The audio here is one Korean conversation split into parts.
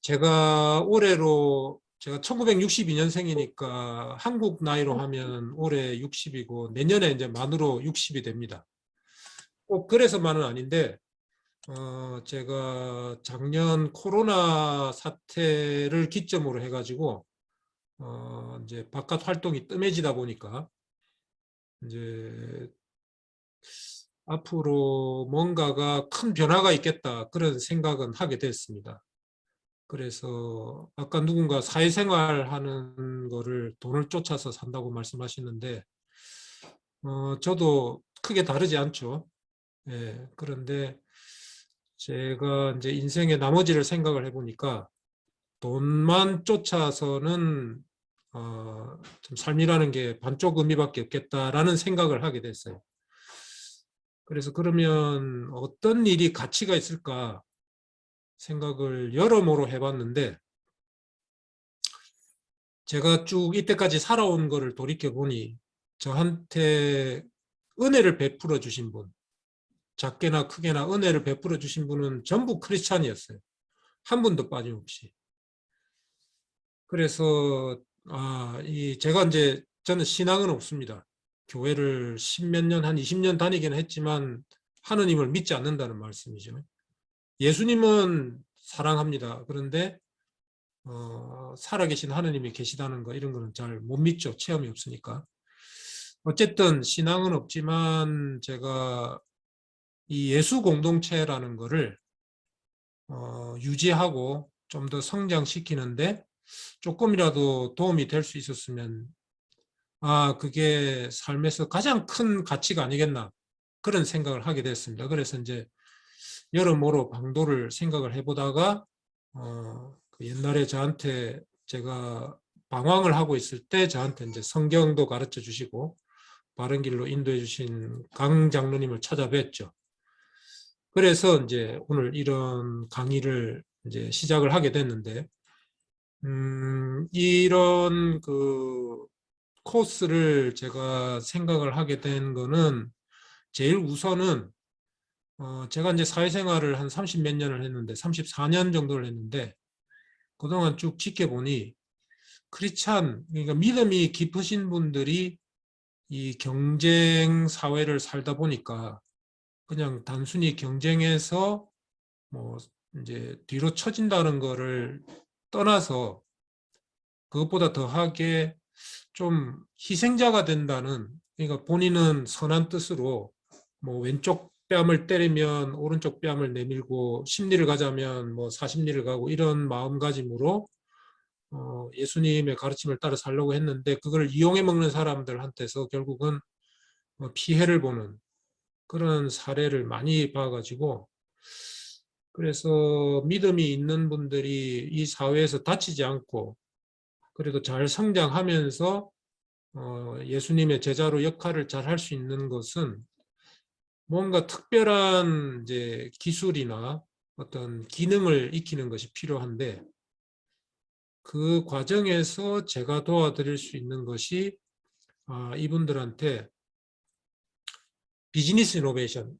제가 1962년생이니까 한국 나이로 하면 올해 60이고 내년에 이제 만으로 60이 됩니다. 꼭 그래서만은 아닌데 제가 작년 코로나 사태를 기점으로 해가지고 이제 바깥 활동이 뜸해지다 보니까 이제 앞으로 뭔가가 큰 변화가 있겠다 그런 생각은 하게 됐습니다. 그래서 아까 누군가 사회생활 하는 거를 돈을 쫓아서 산다고 말씀하시는데 저도 크게 다르지 않죠. 예, 그런데 제가 이제 인생의 나머지를 생각을 해보니까 돈만 쫓아서는 좀 삶이라는 게 반쪽 의미밖에 없겠다라는 생각을 하게 됐어요. 그래서 그러면 어떤 일이 가치가 있을까 생각을 여러모로 해봤는데 제가 쭉 이때까지 살아온 거를 돌이켜보니 저한테 은혜를 베풀어 주신 분, 작게나 크게나 은혜를 베풀어 주신 분은 전부 크리스찬이었어요. 한 분도 빠짐없이. 그래서 제가 이제 저는 신앙은 없습니다. 교회를 십몇 년, 한 20년 다니긴 했지만 하느님을 믿지 않는다는 말씀이죠. 예수님은 사랑합니다. 그런데 살아계신 하느님이 계시다는 거 이런 거는 잘 못 믿죠. 체험이 없으니까. 어쨌든 신앙은 없지만 제가 이 예수 공동체라는 거를 유지하고 좀 더 성장시키는데 조금이라도 도움이 될 수 있었으면 그게 삶에서 가장 큰 가치가 아니겠나 그런 생각을 하게 됐습니다. 그래서 이제 여러모로 방도를 생각을 해보다가 그 옛날에 저한테 제가 방황을 하고 있을 때 저한테 이제 성경도 가르쳐 주시고 바른 길로 인도해 주신 강 장로님을 찾아뵀죠. 그래서 이제 오늘 이런 강의를 이제 시작을 하게 됐는데, 이런 그 코스를 제가 생각을 하게 된 거는 제일 우선은 제가 이제 사회생활을 한 30 몇 년을 했는데 34년 정도를 했는데 그동안 쭉 지켜보니 크리스찬 그러니까 믿음이 깊으신 분들이 이 경쟁 사회를 살다 보니까 그냥 단순히 경쟁에서 뭐 이제 뒤로 처진다는 거를 떠나서 그것보다 더하게 좀 희생자가 된다는 그러니까 본인은 선한 뜻으로 뭐 왼쪽 뺨을 때리면 오른쪽 뺨을 내밀고 십리를 가자면 뭐 40리를 가고 이런 마음가짐으로 예수님의 가르침을 따라 살려고 했는데 그걸 이용해 먹는 사람들한테서 결국은 피해를 보는 그런 사례를 많이 봐가지고 그래서 믿음이 있는 분들이 이 사회에서 다치지 않고 그래도 잘 성장하면서 예수님의 제자로 역할을 잘 할 수 있는 것은 뭔가 특별한 이제 기술이나 어떤 기능을 익히는 것이 필요한데 그 과정에서 제가 도와드릴 수 있는 것이 이분들한테 비즈니스 이노베이션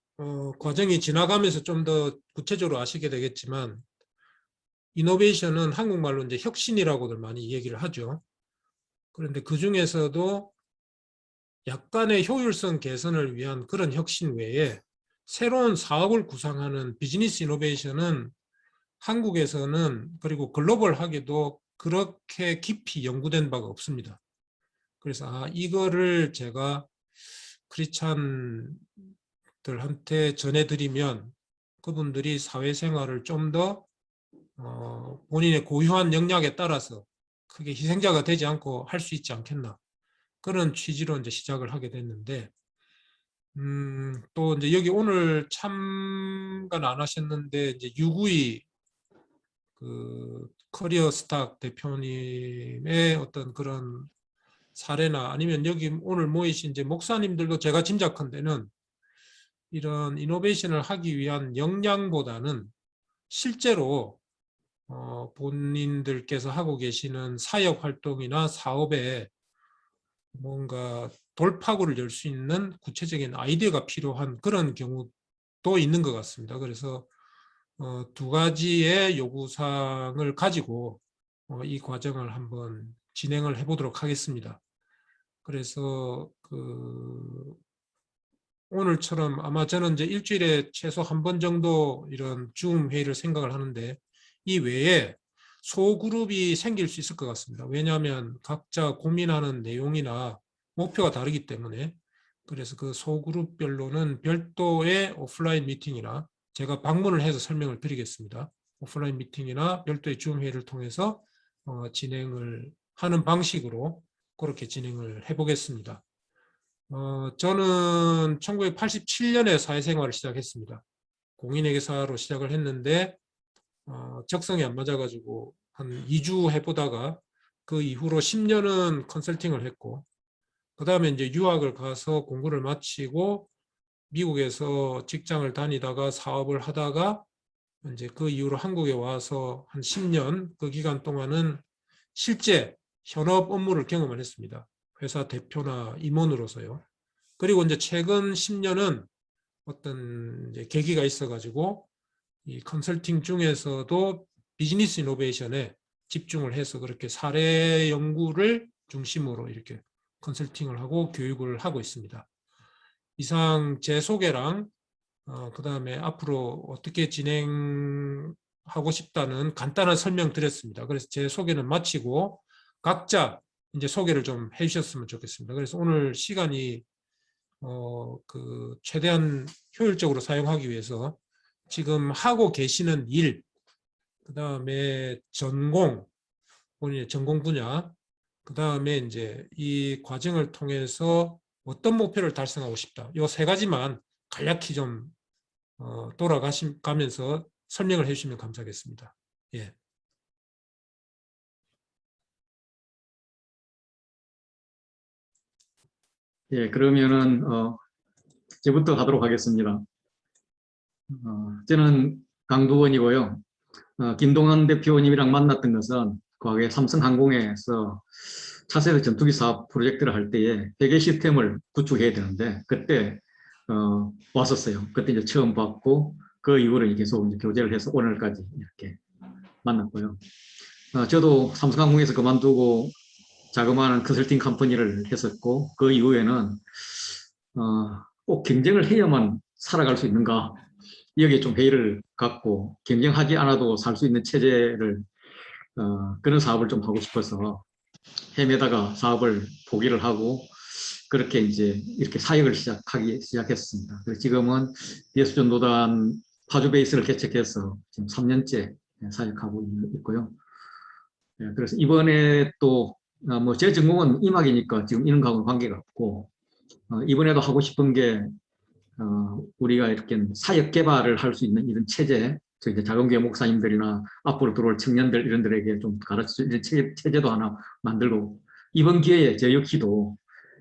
과정이 지나가면서 좀 더 구체적으로 아시게 되겠지만 이노베이션은 한국말로 이제 혁신이라고들 많이 얘기를 하죠. 그런데 그 중에서도 약간의 효율성 개선을 위한 그런 혁신 외에 새로운 사업을 구상하는 비즈니스 이노베이션은 한국에서는 그리고 글로벌하게도 그렇게 깊이 연구된 바가 없습니다. 그래서 이거를 제가 크리스찬들한테 전해드리면 그분들이 사회생활을 좀 더 본인의 고유한 역량에 따라서 크게 희생자가 되지 않고 할 수 있지 않겠나 그런 취지로 이제 시작을 하게 됐는데 또 이제 여기 오늘 참관 안 하셨는데 이제 유구이 그 커리어 스탁 대표님의 어떤 그런 사례나 아니면 여기 오늘 모이신 이제 목사님들도 제가 짐작컨대는 이런 이노베이션을 하기 위한 역량보다는 실제로 본인들께서 하고 계시는 사역 활동이나 사업에 뭔가 돌파구를 열 수 있는 구체적인 아이디어가 필요한 그런 경우도 있는 것 같습니다. 그래서 두 가지의 요구사항을 가지고 이 과정을 한번 진행을 해보도록 하겠습니다. 그래서 오늘처럼 아마 저는 이제 일주일에 최소 한 번 정도 이런 줌 회의를 생각을 하는데 이 외에 소그룹이 생길 수 있을 것 같습니다. 왜냐하면 각자 고민하는 내용이나 목표가 다르기 때문에 그래서 그 소그룹별로는 별도의 오프라인 미팅이나 제가 방문을 해서 설명을 드리겠습니다. 오프라인 미팅이나 별도의 줌 회의를 통해서 진행을 하는 방식으로 그렇게 진행을 해보겠습니다. 저는 1987년에 사회생활을 시작했습니다. 공인회계사로 시작을 했는데 적성이 안 맞아가지고 한 2주 해보다가 그 이후로 10년은 컨설팅을 했고 그 다음에 이제 유학을 가서 공부를 마치고 미국에서 직장을 다니다가 사업을 하다가 이제 그 이후로 한국에 와서 한 10년 그 기간 동안은 실제 현업 업무를 경험을 했습니다. 회사 대표나 임원으로서요. 그리고 이제 최근 10년은 어떤 이제 계기가 있어가지고 이 컨설팅 중에서도 비즈니스 이노베이션에 집중을 해서 그렇게 사례 연구를 중심으로 이렇게 컨설팅을 하고 교육을 하고 있습니다. 이상 제 소개랑 그다음에 앞으로 어떻게 진행하고 싶다는 간단한 설명 드렸습니다. 그래서 제 소개는 마치고 각자 이제 소개를 좀 해주셨으면 좋겠습니다. 그래서 오늘 시간이 최대한 효율적으로 사용하기 위해서 지금 하고 계시는 일, 그 다음에 전공, 본인의 전공 분야, 그 다음에 이제 이 과정을 통해서 어떤 목표를 달성하고 싶다. 이 세 가지만 간략히 좀 돌아가면서 설명을 해주시면 감사하겠습니다. 예. 예, 그러면은 저부터 하도록 하겠습니다. 저는 강두원이고요. 김동환 대표님이랑 만났던 것은 과거에 삼성항공에서 차세대 전투기 사업 프로젝트를 할 때에 회계 시스템을 구축해야 되는데 그때 왔었어요. 그때 이제 처음 봤고 그 이후로 계속 이제 교제를 해서 오늘까지 이렇게 만났고요. 저도 삼성항공에서 그만두고 자그마한 컨설팅 컴퍼니를 했었고 그 이후에는 꼭 경쟁을 해야만 살아갈 수 있는가 여기에 좀 회의를 갖고 경쟁하지 않아도 살 수 있는 체제를 그런 사업을 좀 하고 싶어서 헤매다가 사업을 포기를 하고 그렇게 이제 이렇게 사역을 시작했습니다. 그래서 지금은 예수전도단 파주 베이스를 개척해서 지금 3년째 사역하고 있고요. 그래서 이번에 또 뭐 제 전공은 임학이니까 지금 이런 거하고는 관계가 없고 이번에도 하고 싶은 게 우리가 이렇게 사역 개발을 할 수 있는 이런 체제, 이제 자금교회 목사님들이나 앞으로 들어올 청년들 이런들에게 좀 가르칠 수 있는 체제도 하나 만들고 이번 기회에 저 역시도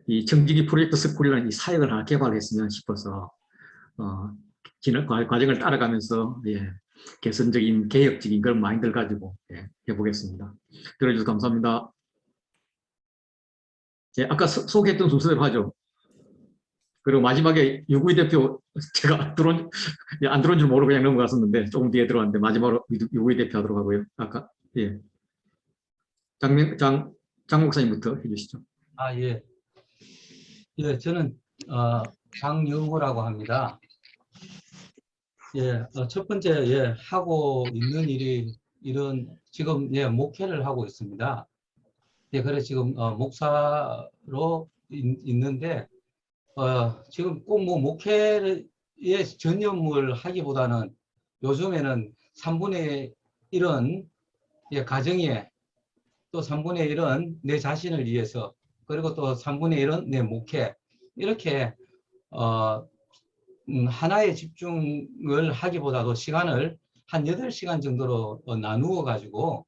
이 청지기 프로젝트 스쿨이라는 이 사역을 하나 개발했으면 싶어서 과정을 따라가면서 개선적인 개혁적인 그런 마인드를 가지고 해보겠습니다. 들어주셔서 감사합니다. 아까 소개했던 순서대로 하죠. 그리고 마지막에 유구희 대표 제가 안 들어온 줄 모르고 그냥 넘어갔었는데 조금 뒤에 들어왔는데 마지막으로 유구희 대표 하도록 하고요. 아까 장 목사님부터 해주시죠. 예. 예, 저는 장영호라고 합니다. 예, 첫 번째 하고 있는 일은 지금 목회를 하고 있습니다. 예, 그래서 지금 목사로 있는데 지금 꼭 뭐 목회에 전념을 하기보다는 요즘에는 3분의 1은 가정에 또 3분의 1은 내 자신을 위해서 그리고 또 3분의 1은 내 목회 이렇게 하나에 집중을 하기보다도 시간을 한 8시간 정도로 나누어 가지고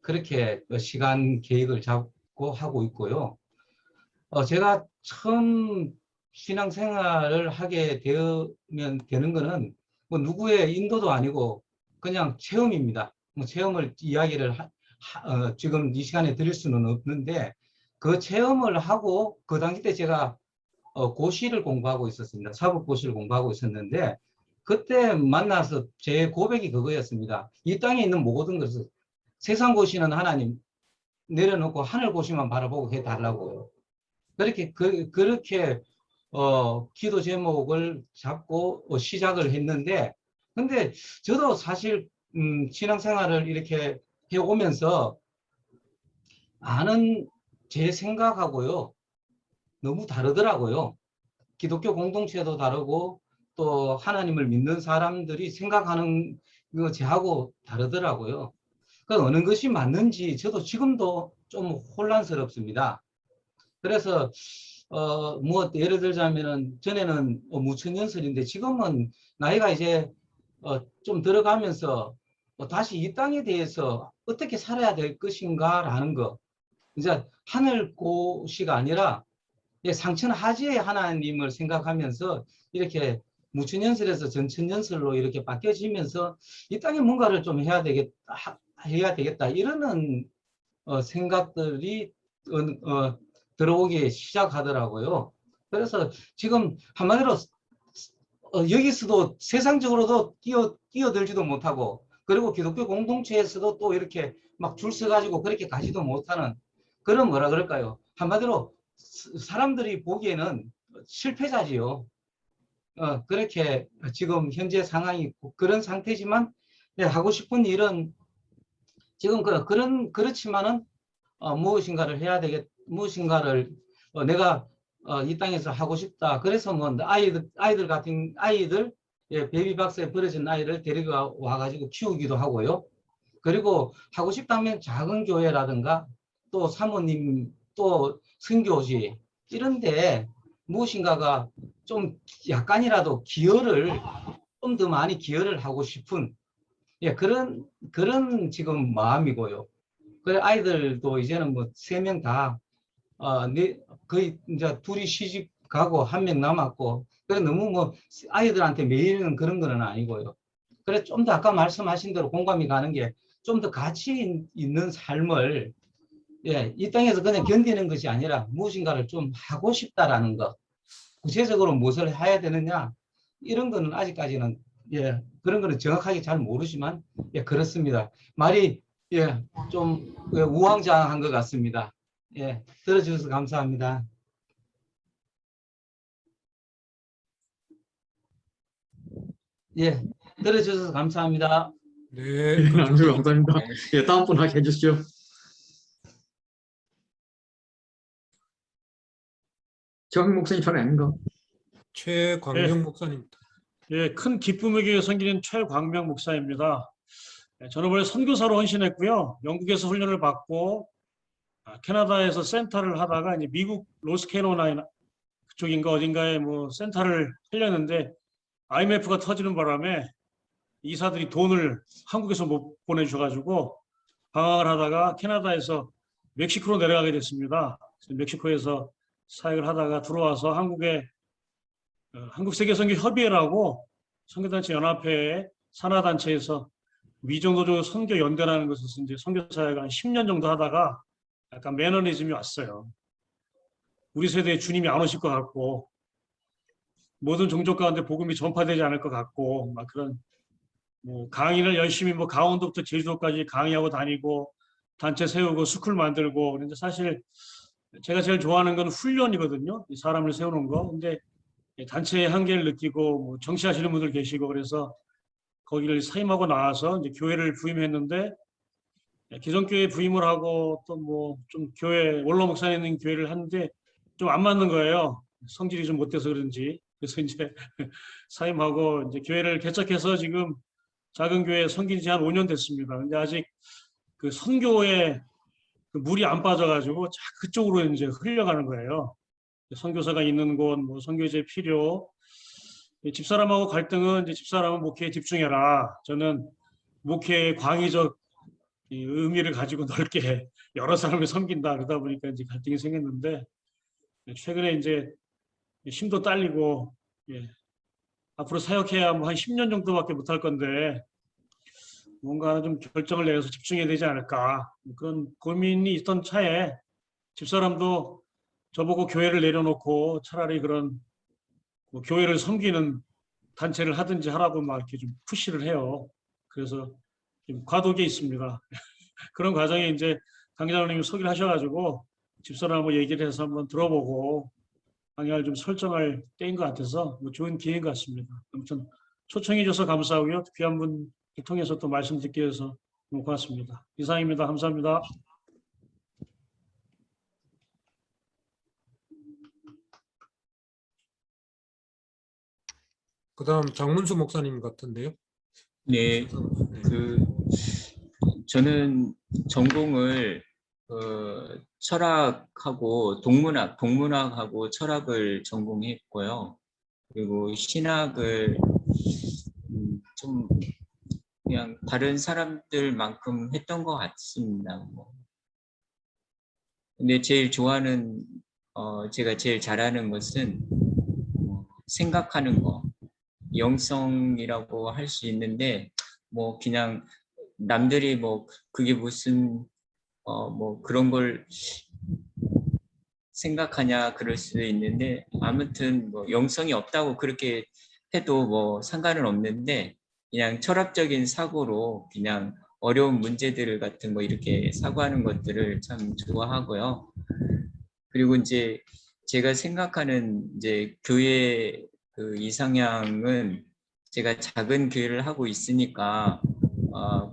그렇게 시간 계획을 잡고 하고 있고요. 제가 처음 신앙생활을 하게 되는 거는 뭐 누구의 인도도 아니고 그냥 체험입니다. 뭐 체험을 이야기를 지금 이 시간에 드릴 수는 없는데 그 체험을 하고 그 당시 때 제가 고시를 공부하고 있었습니다. 사법고시를 공부하고 있었는데 그때 만나서 제 고백이 그거였습니다. 이 땅에 있는 모든 것을 세상 보시는 하나님 내려놓고 하늘 보시만 바라보고 해달라고요. 그렇게 기도 제목을 잡고 시작을 했는데, 근데 저도 사실 신앙생활을 이렇게 해오면서 아는 제 생각하고요 너무 다르더라고요. 기독교 공동체도 다르고 또 하나님을 믿는 사람들이 생각하는 거 저하고 다르더라고요. 그 어느 것이 맞는지 저도 지금도 좀 혼란스럽습니다. 그래서 뭐 예를 들자면은 전에는 무천년설인데 지금은 나이가 이제 좀 들어가면서 다시 이 땅에 대해서 어떻게 살아야 될 것인가라는 거, 이제 하늘고시가 아니라 상천하지의 하나님을 생각하면서 이렇게 무천년설에서 전천년설로 이렇게 바뀌어지면서 이 땅에 뭔가를 좀 해야 되겠다 이러는 생각들이 들어오기 시작하더라고요. 그래서 지금 한마디로 여기서도 세상적으로도 끼어들지도 못하고, 그리고 기독교 공동체에서도 또 이렇게 막 줄 서가지고 그렇게 가지도 못하는 그런, 뭐라 그럴까요? 한마디로 사람들이 보기에는 실패자지요. 그렇게 지금 현재 상황이 그런 상태지만, 하고 싶은 일은 지금 그렇지만은 무엇인가를 해야 무엇인가를 내가 이 땅에서 하고 싶다. 그래서 뭐 아이들 베이비박스에 버려진 아이를 데리고 와가지고 키우기도 하고요. 그리고 하고 싶다면 작은 교회라든가 또 사모님 또 선교지 이런데 무엇인가가 좀 약간이라도 기여를 좀 더 많이 기여를 하고 싶은 그런 지금 마음이고요. 그래 아이들도 이제는 뭐 3명 다 거의 이제 둘이 시집 가고 1명 남았고, 그래 너무 뭐 아이들한테 매이는 그런 거는 아니고요. 그래 좀 더 아까 말씀하신 대로 공감이 가는 게 좀 더 가치 있는 삶을 이 땅에서 그냥 견디는 것이 아니라 무엇인가를 좀 하고 싶다라는 것, 구체적으로 무엇을 해야 되느냐 이런 거는 아직까지는 그런 거는 정확하게 잘 모르지만 그렇습니다. 말이 좀 우왕좌왕한 것 같습니다. 들어주셔서 감사합니다. 들어주셔서 감사합니다. 네, 아주 감사합니다. 다음 분 하게 해주시죠. 정 목사님 잘 아닌가? 최광명 목사님입니다. 큰 기쁨의 교회 섬기는 최광명 목사입니다. 저는 원래 선교사로 헌신했고요. 영국에서 훈련을 받고 캐나다에서 센터를 하다가 이제 미국 노스캐롤라이나 그쪽인가 어딘가에 뭐 센터를 하려는데 IMF가 터지는 바람에 이사들이 돈을 한국에서 못 보내주셔가지고 방황을 하다가 캐나다에서 멕시코로 내려가게 됐습니다. 멕시코에서 사역을 하다가 들어와서 한국에 한국세계선교협의회라고 선교단체 연합회 산하단체에서 미정도조 선교연대라는 것에서 이제 선교사역을 한 10년 정도 하다가 약간 매너리즘이 왔어요. 우리 세대에 주님이 안 오실 것 같고 모든 종족 가운데 복음이 전파되지 않을 것 같고 막 그런 뭐 강의를 열심히 뭐 강원도부터 제주도까지 강의하고 다니고 단체 세우고 스쿨 만들고. 그런데 사실 제가 제일 좋아하는 건 훈련이거든요. 이 사람을 세우는 거. 근데 단체의 한계를 느끼고 뭐 정치하시는 분들 계시고 그래서 거기를 사임하고 나와서 이제 교회를 부임했는데 기존교회 부임을 하고 또 뭐 좀 교회 원로 목사님 있는 교회를 하는데 좀 안 맞는 거예요. 성질이 좀 못돼서 그런지. 그래서 이제 사임하고 이제 교회를 개척해서 지금 작은 교회 섬긴 지 한 5년 됐습니다. 근데 아직 그 선교에 그 물이 안 빠져가지고 그쪽으로 이제 흘려가는 거예요. 선교사가 있는 곳, 뭐 선교제 필요, 집사람하고 갈등은 이제 집사람은 목회에 집중해라. 저는 목회의 광의적 의미를 가지고 넓게 여러 사람을 섬긴다. 그러다 보니까 이제 갈등이 생겼는데 최근에 이제 힘도 딸리고 앞으로 사역해야 뭐 한 10년 정도밖에 못할 건데 뭔가 좀 결정을 내려서 집중해야 되지 않을까 그런 고민이 있던 차에 집사람도 저보고 교회를 내려놓고 차라리 그런 뭐 교회를 섬기는 단체를 하든지 하라고 막 이렇게 좀 푸시를 해요. 그래서 좀 과도기에 있습니다. 그런 과정에 이제 강 기자님이 소개를 하셔가지고 집사람하고 얘기를 해서 한번 들어보고 방향을 좀 설정할 때인 것 같아서 뭐 좋은 기회인 것 같습니다. 아무튼 초청해 주셔서 감사하고요. 귀한 분을 통해서 또 말씀 듣기 위해서 너무 고맙습니다. 이상입니다. 감사합니다. 그다음 장문수 목사님 같은데요. 네, 네. 저는 전공을 철학하고 동문학하고 철학을 전공했고요. 그리고 신학을 좀 그냥 다른 사람들만큼 했던 것 같습니다. 뭐. 근데 제일 좋아하는 제가 제일 잘하는 것은 생각하는 거, 영성이라고 할 수 있는데 뭐 그냥 남들이 뭐 그게 무슨 뭐 그런 걸 생각하냐 그럴 수도 있는데 아무튼 뭐 영성이 없다고 그렇게 해도 뭐 상관은 없는데 그냥 철학적인 사고로 그냥 어려운 문제들 같은 거 이렇게 사고하는 것들을 참 좋아하고요. 그리고 이제 제가 생각하는 이제 교회 그 이상향은 제가 작은 교회를 하고 있으니까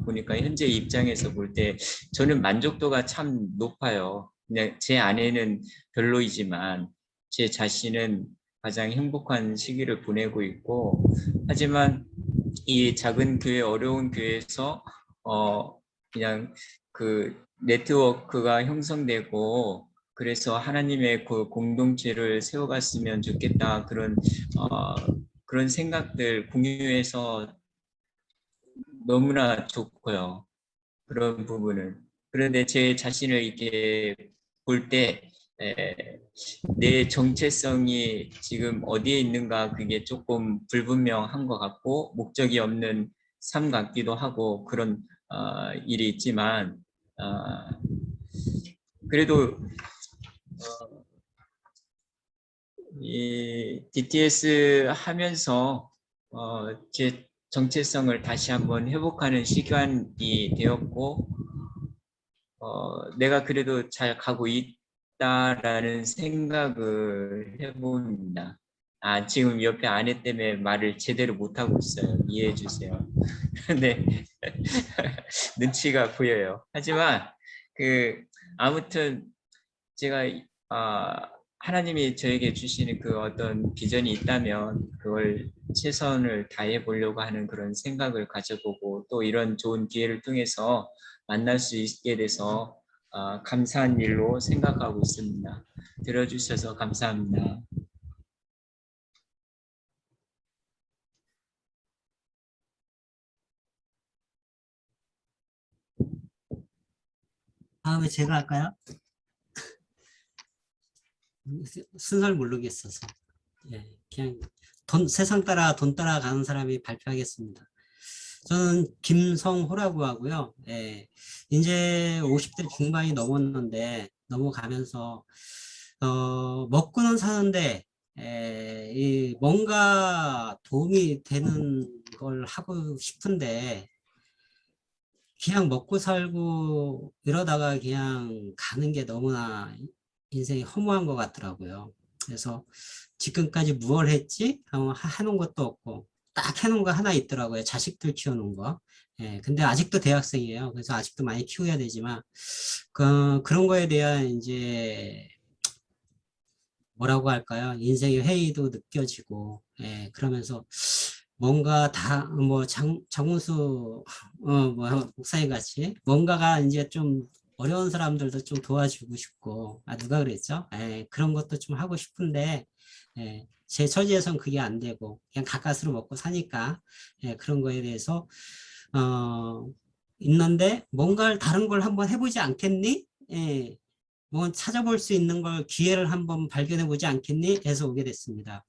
보니까 현재 입장에서 볼 때 저는 만족도가 참 높아요. 그냥 제 아내는 별로이지만 제 자신은 가장 행복한 시기를 보내고 있고 하지만 이 작은 교회 어려운 교회에서 그냥 그 네트워크가 형성되고 그래서 하나님의 그 공동체를 세워갔으면 좋겠다 그런 생각들 공유해서 너무나 좋고요. 그런 부분은. 그런데 제 자신을 이렇게 볼 때 내 정체성이 지금 어디에 있는가 그게 조금 불분명한 것 같고 목적이 없는 삶 같기도 하고 그런 일이 있지만 그래도 이 DTS 하면서 제 정체성을 다시 한번 회복하는 시간이 되었고 내가 그래도 잘 가고 있다라는 생각을 해봅니다. 지금 옆에 아내 때문에 말을 제대로 못하고 있어요. 이해해 주세요. 근데 눈치가 보여요. 하지만 아무튼 제가 하나님이 저에게 주시는 그 어떤 비전이 있다면 그걸 최선을 다해 보려고 하는 그런 생각을 가져보고 또 이런 좋은 기회를 통해서 만날 수 있게 돼서 감사한 일로 생각하고 있습니다. 들어주셔서 감사합니다. 다음에 제가 할까요? 순서를 모르겠어서. 예, 그냥 세상 따라 돈 따라가는 사람이 발표하겠습니다. 저는 김성호라고 하고요. 예, 이제 50대 중반이 넘었는데 넘어가면서 먹고는 사는데 뭔가 도움이 되는 걸 하고 싶은데 그냥 먹고 살고 이러다가 그냥 가는 게 너무나 인생이 허무한 것 같더라고요. 그래서 지금까지 무얼 했지? 해놓은 것도 없고 딱 해놓은 거 하나 있더라고요. 자식들 키워놓은 거. 예, 근데 아직도 대학생이에요. 그래서 아직도 많이 키워야 되지만 그런 거에 대한 이제 뭐라고 할까요? 인생의 회의도 느껴지고 그러면서 뭔가 장훈수 목사님 같이 뭔가가 이제 좀 어려운 사람들도 좀 도와주고 싶고 누가 그랬죠? 그런 것도 좀 하고 싶은데 제 처지에선 그게 안 되고 그냥 가까스로 먹고 사니까 그런 거에 대해서 있는데 뭔가를 다른 걸 한번 해보지 않겠니? 뭐 찾아볼 수 있는 걸 기회를 한번 발견해 보지 않겠니? 해서 오게 됐습니다.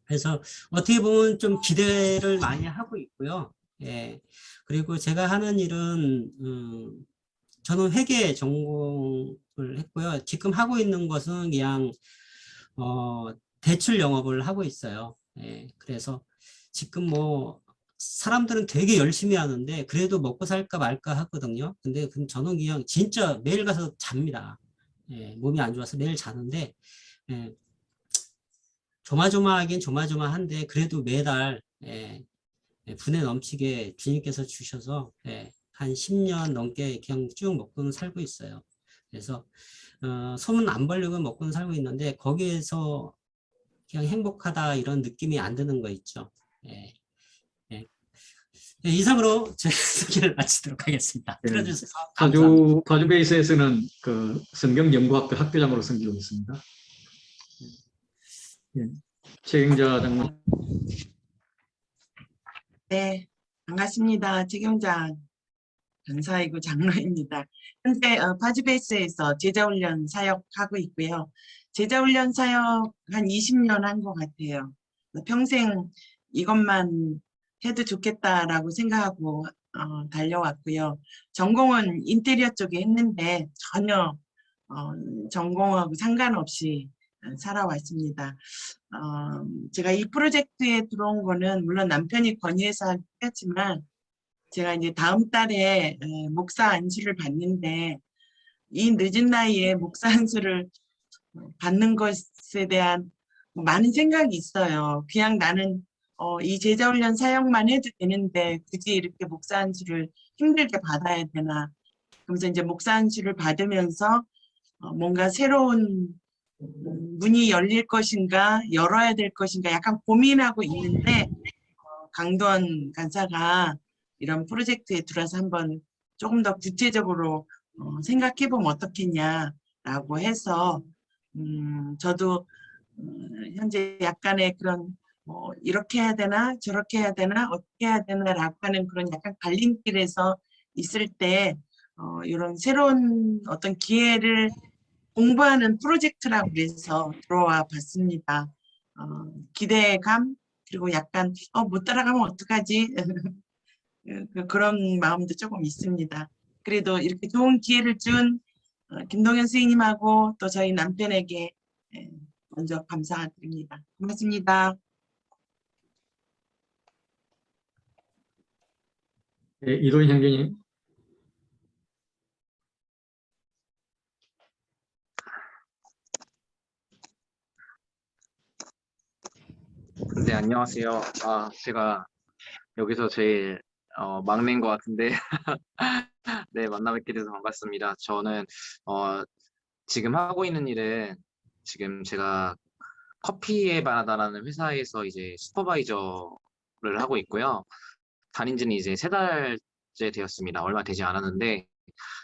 그래서 어떻게 보면 좀 기대를 많이 하고 있고요. 그리고 제가 하는 일은 저는 회계 전공을 했고요. 지금 하고 있는 것은 그냥 대출 영업을 하고 있어요. 그래서 지금 뭐 사람들은 되게 열심히 하는데 그래도 먹고 살까 말까 하거든요. 근데 저는 그냥 진짜 매일 가서 잡니다. 예, 몸이 안 좋아서 매일 자는데 예, 조마조마하긴 조마조마한데 그래도 매달 분에 넘치게 주님께서 주셔서 한 10년 넘게 그냥 쭉 먹고는 살고 있어요. 그래서 소문 안 벌리고 먹고는 살고 있는데 거기에서 그냥 행복하다 이런 느낌이 안 드는 거 있죠. 예. 예. 네, 이상으로 제 소개를 마치도록 하겠습니다. 예. 들어주셔서 감사합니다. 파주 베이스에서는 그 성경연구학교 학교장으로 섬기고 있습니다. 예. 최경자 장로. 네, 반갑습니다. 최경자 전사이고 장로입니다. 현재 파주베이스에서 제자훈련 사역하고 있고요. 제자훈련 사역 한 20년 한 것 같아요. 평생 이것만 해도 좋겠다라고 생각하고 달려왔고요. 전공은 인테리어 쪽에 했는데 전혀 전공하고 상관없이 살아왔습니다. 제가 이 프로젝트에 들어온 거는 물론 남편이 권유해서 했지만 제가 이제 다음 달에 목사 안수를 받는데 이 늦은 나이에 목사 안수를 받는 것에 대한 많은 생각이 있어요. 그냥 나는 이 제자훈련 사역만 해도 되는데 굳이 이렇게 목사 안수를 힘들게 받아야 되나. 그러면서 이제 목사 안수를 받으면서 뭔가 새로운 문이 열릴 것인가 열어야 될 것인가 약간 고민하고 있는데 강도원 간사가 이런 프로젝트에 들어와서 한번 조금 더 구체적으로 생각해 보면 어떻겠냐라고 해서 저도 현재 약간의 그런 이렇게 해야 되나 저렇게 해야 되나 어떻게 해야 되나라고 하는 그런 약간 갈림길에서 있을 때 이런 새로운 어떤 기회를 공부하는 프로젝트라고 그래서 들어와 봤습니다. 기대감 그리고 약간 못 따라가면 어떡하지 그런 마음도 조금 있습니다. 그래도 이렇게 좋은 기회를 준 김동현 선생님하고 또 저희 남편에게 먼저 감사드립니다. 고맙습니다. 예, 이도희 형제님. 네, 안녕하세요. 제가 여기서 제일 막내인 것 같은데 네, 만나 뵙게 돼서 반갑습니다. 저는 지금 하고 있는 일은 지금 제가 커피에 반하다라는 회사에서 이제 슈퍼바이저를 하고 있고요. 다닌 지는 이제 3달째 되었습니다. 얼마 되지 않았는데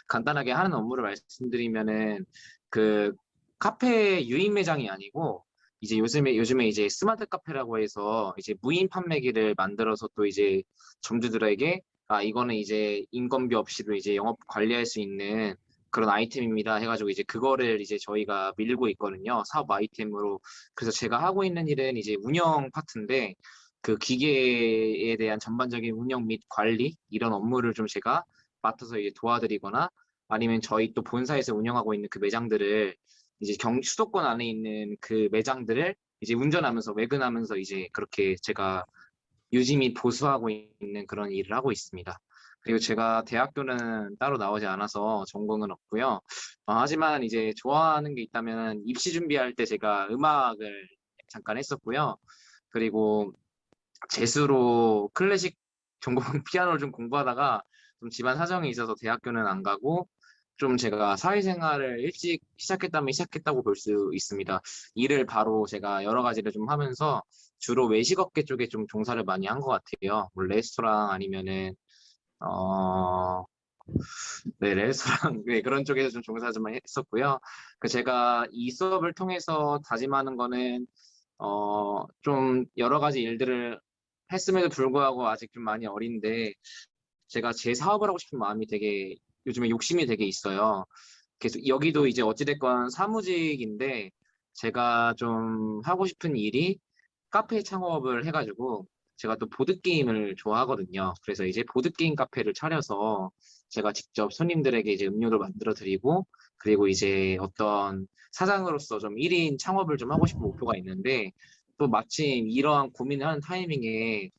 간단하게 하는 업무를 말씀드리면은 그 카페 유인 매장이 아니고 이제 요즘에 이제 스마트 카페라고 해서 이제 무인 판매기를 만들어서 또 이제 점주들에게 이거는 이제 인건비 없이도 이제 영업 관리할 수 있는 그런 아이템입니다 해가지고 이제 그거를 이제 저희가 밀고 있거든요. 사업 아이템으로. 그래서 제가 하고 있는 일은 이제 운영 파트인데 그 기계에 대한 전반적인 운영 및 관리 이런 업무를 좀 제가 맡아서 이제 도와드리거나 아니면 저희 또 본사에서 운영하고 있는 그 매장들을 이제 수도권 안에 있는 그 매장들을 이제 운전하면서 외근하면서 이제 그렇게 제가 유지 및 보수하고 있는 그런 일을 하고 있습니다. 그리고 제가 대학교는 따로 나오지 않아서 전공은 없고요. 하지만 이제 좋아하는 게 있다면 입시 준비할 때 제가 음악을 잠깐 했었고요. 그리고 재수로 클래식 전공 피아노를 좀 공부하다가 좀 집안 사정이 있어서 대학교는 안 가고 좀 제가 사회생활을 일찍 시작했다면 시작했다고 볼 수 있습니다. 일을 바로 제가 여러 가지를 좀 하면서 주로 외식업계 쪽에 좀 종사를 많이 한 것 같아요. 뭐 레스토랑 아니면은 네, 레스토랑 네, 그런 쪽에서 좀 종사 좀 했었고요. 제가 이 수업을 통해서 다짐하는 거는 좀 여러 가지 일들을 했음에도 불구하고 아직 좀 많이 어린데 제가 제 사업을 하고 싶은 마음이 되게 요즘에 욕심이 되게 있어요. 계속 여기도 이제 어찌됐건 사무직인데 제가 좀 하고 싶은 일이 카페 창업을 해가지고 제가 또 보드게임을 좋아하거든요. 그래서 이제 보드게임 카페를 차려서 제가 직접 손님들에게 이제 음료를 만들어 드리고 그리고 이제 어떤 사장으로서 좀 1인 창업을 좀 하고 싶은 목표가 있는데 또 마침 이러한 고민을 하는 타이밍에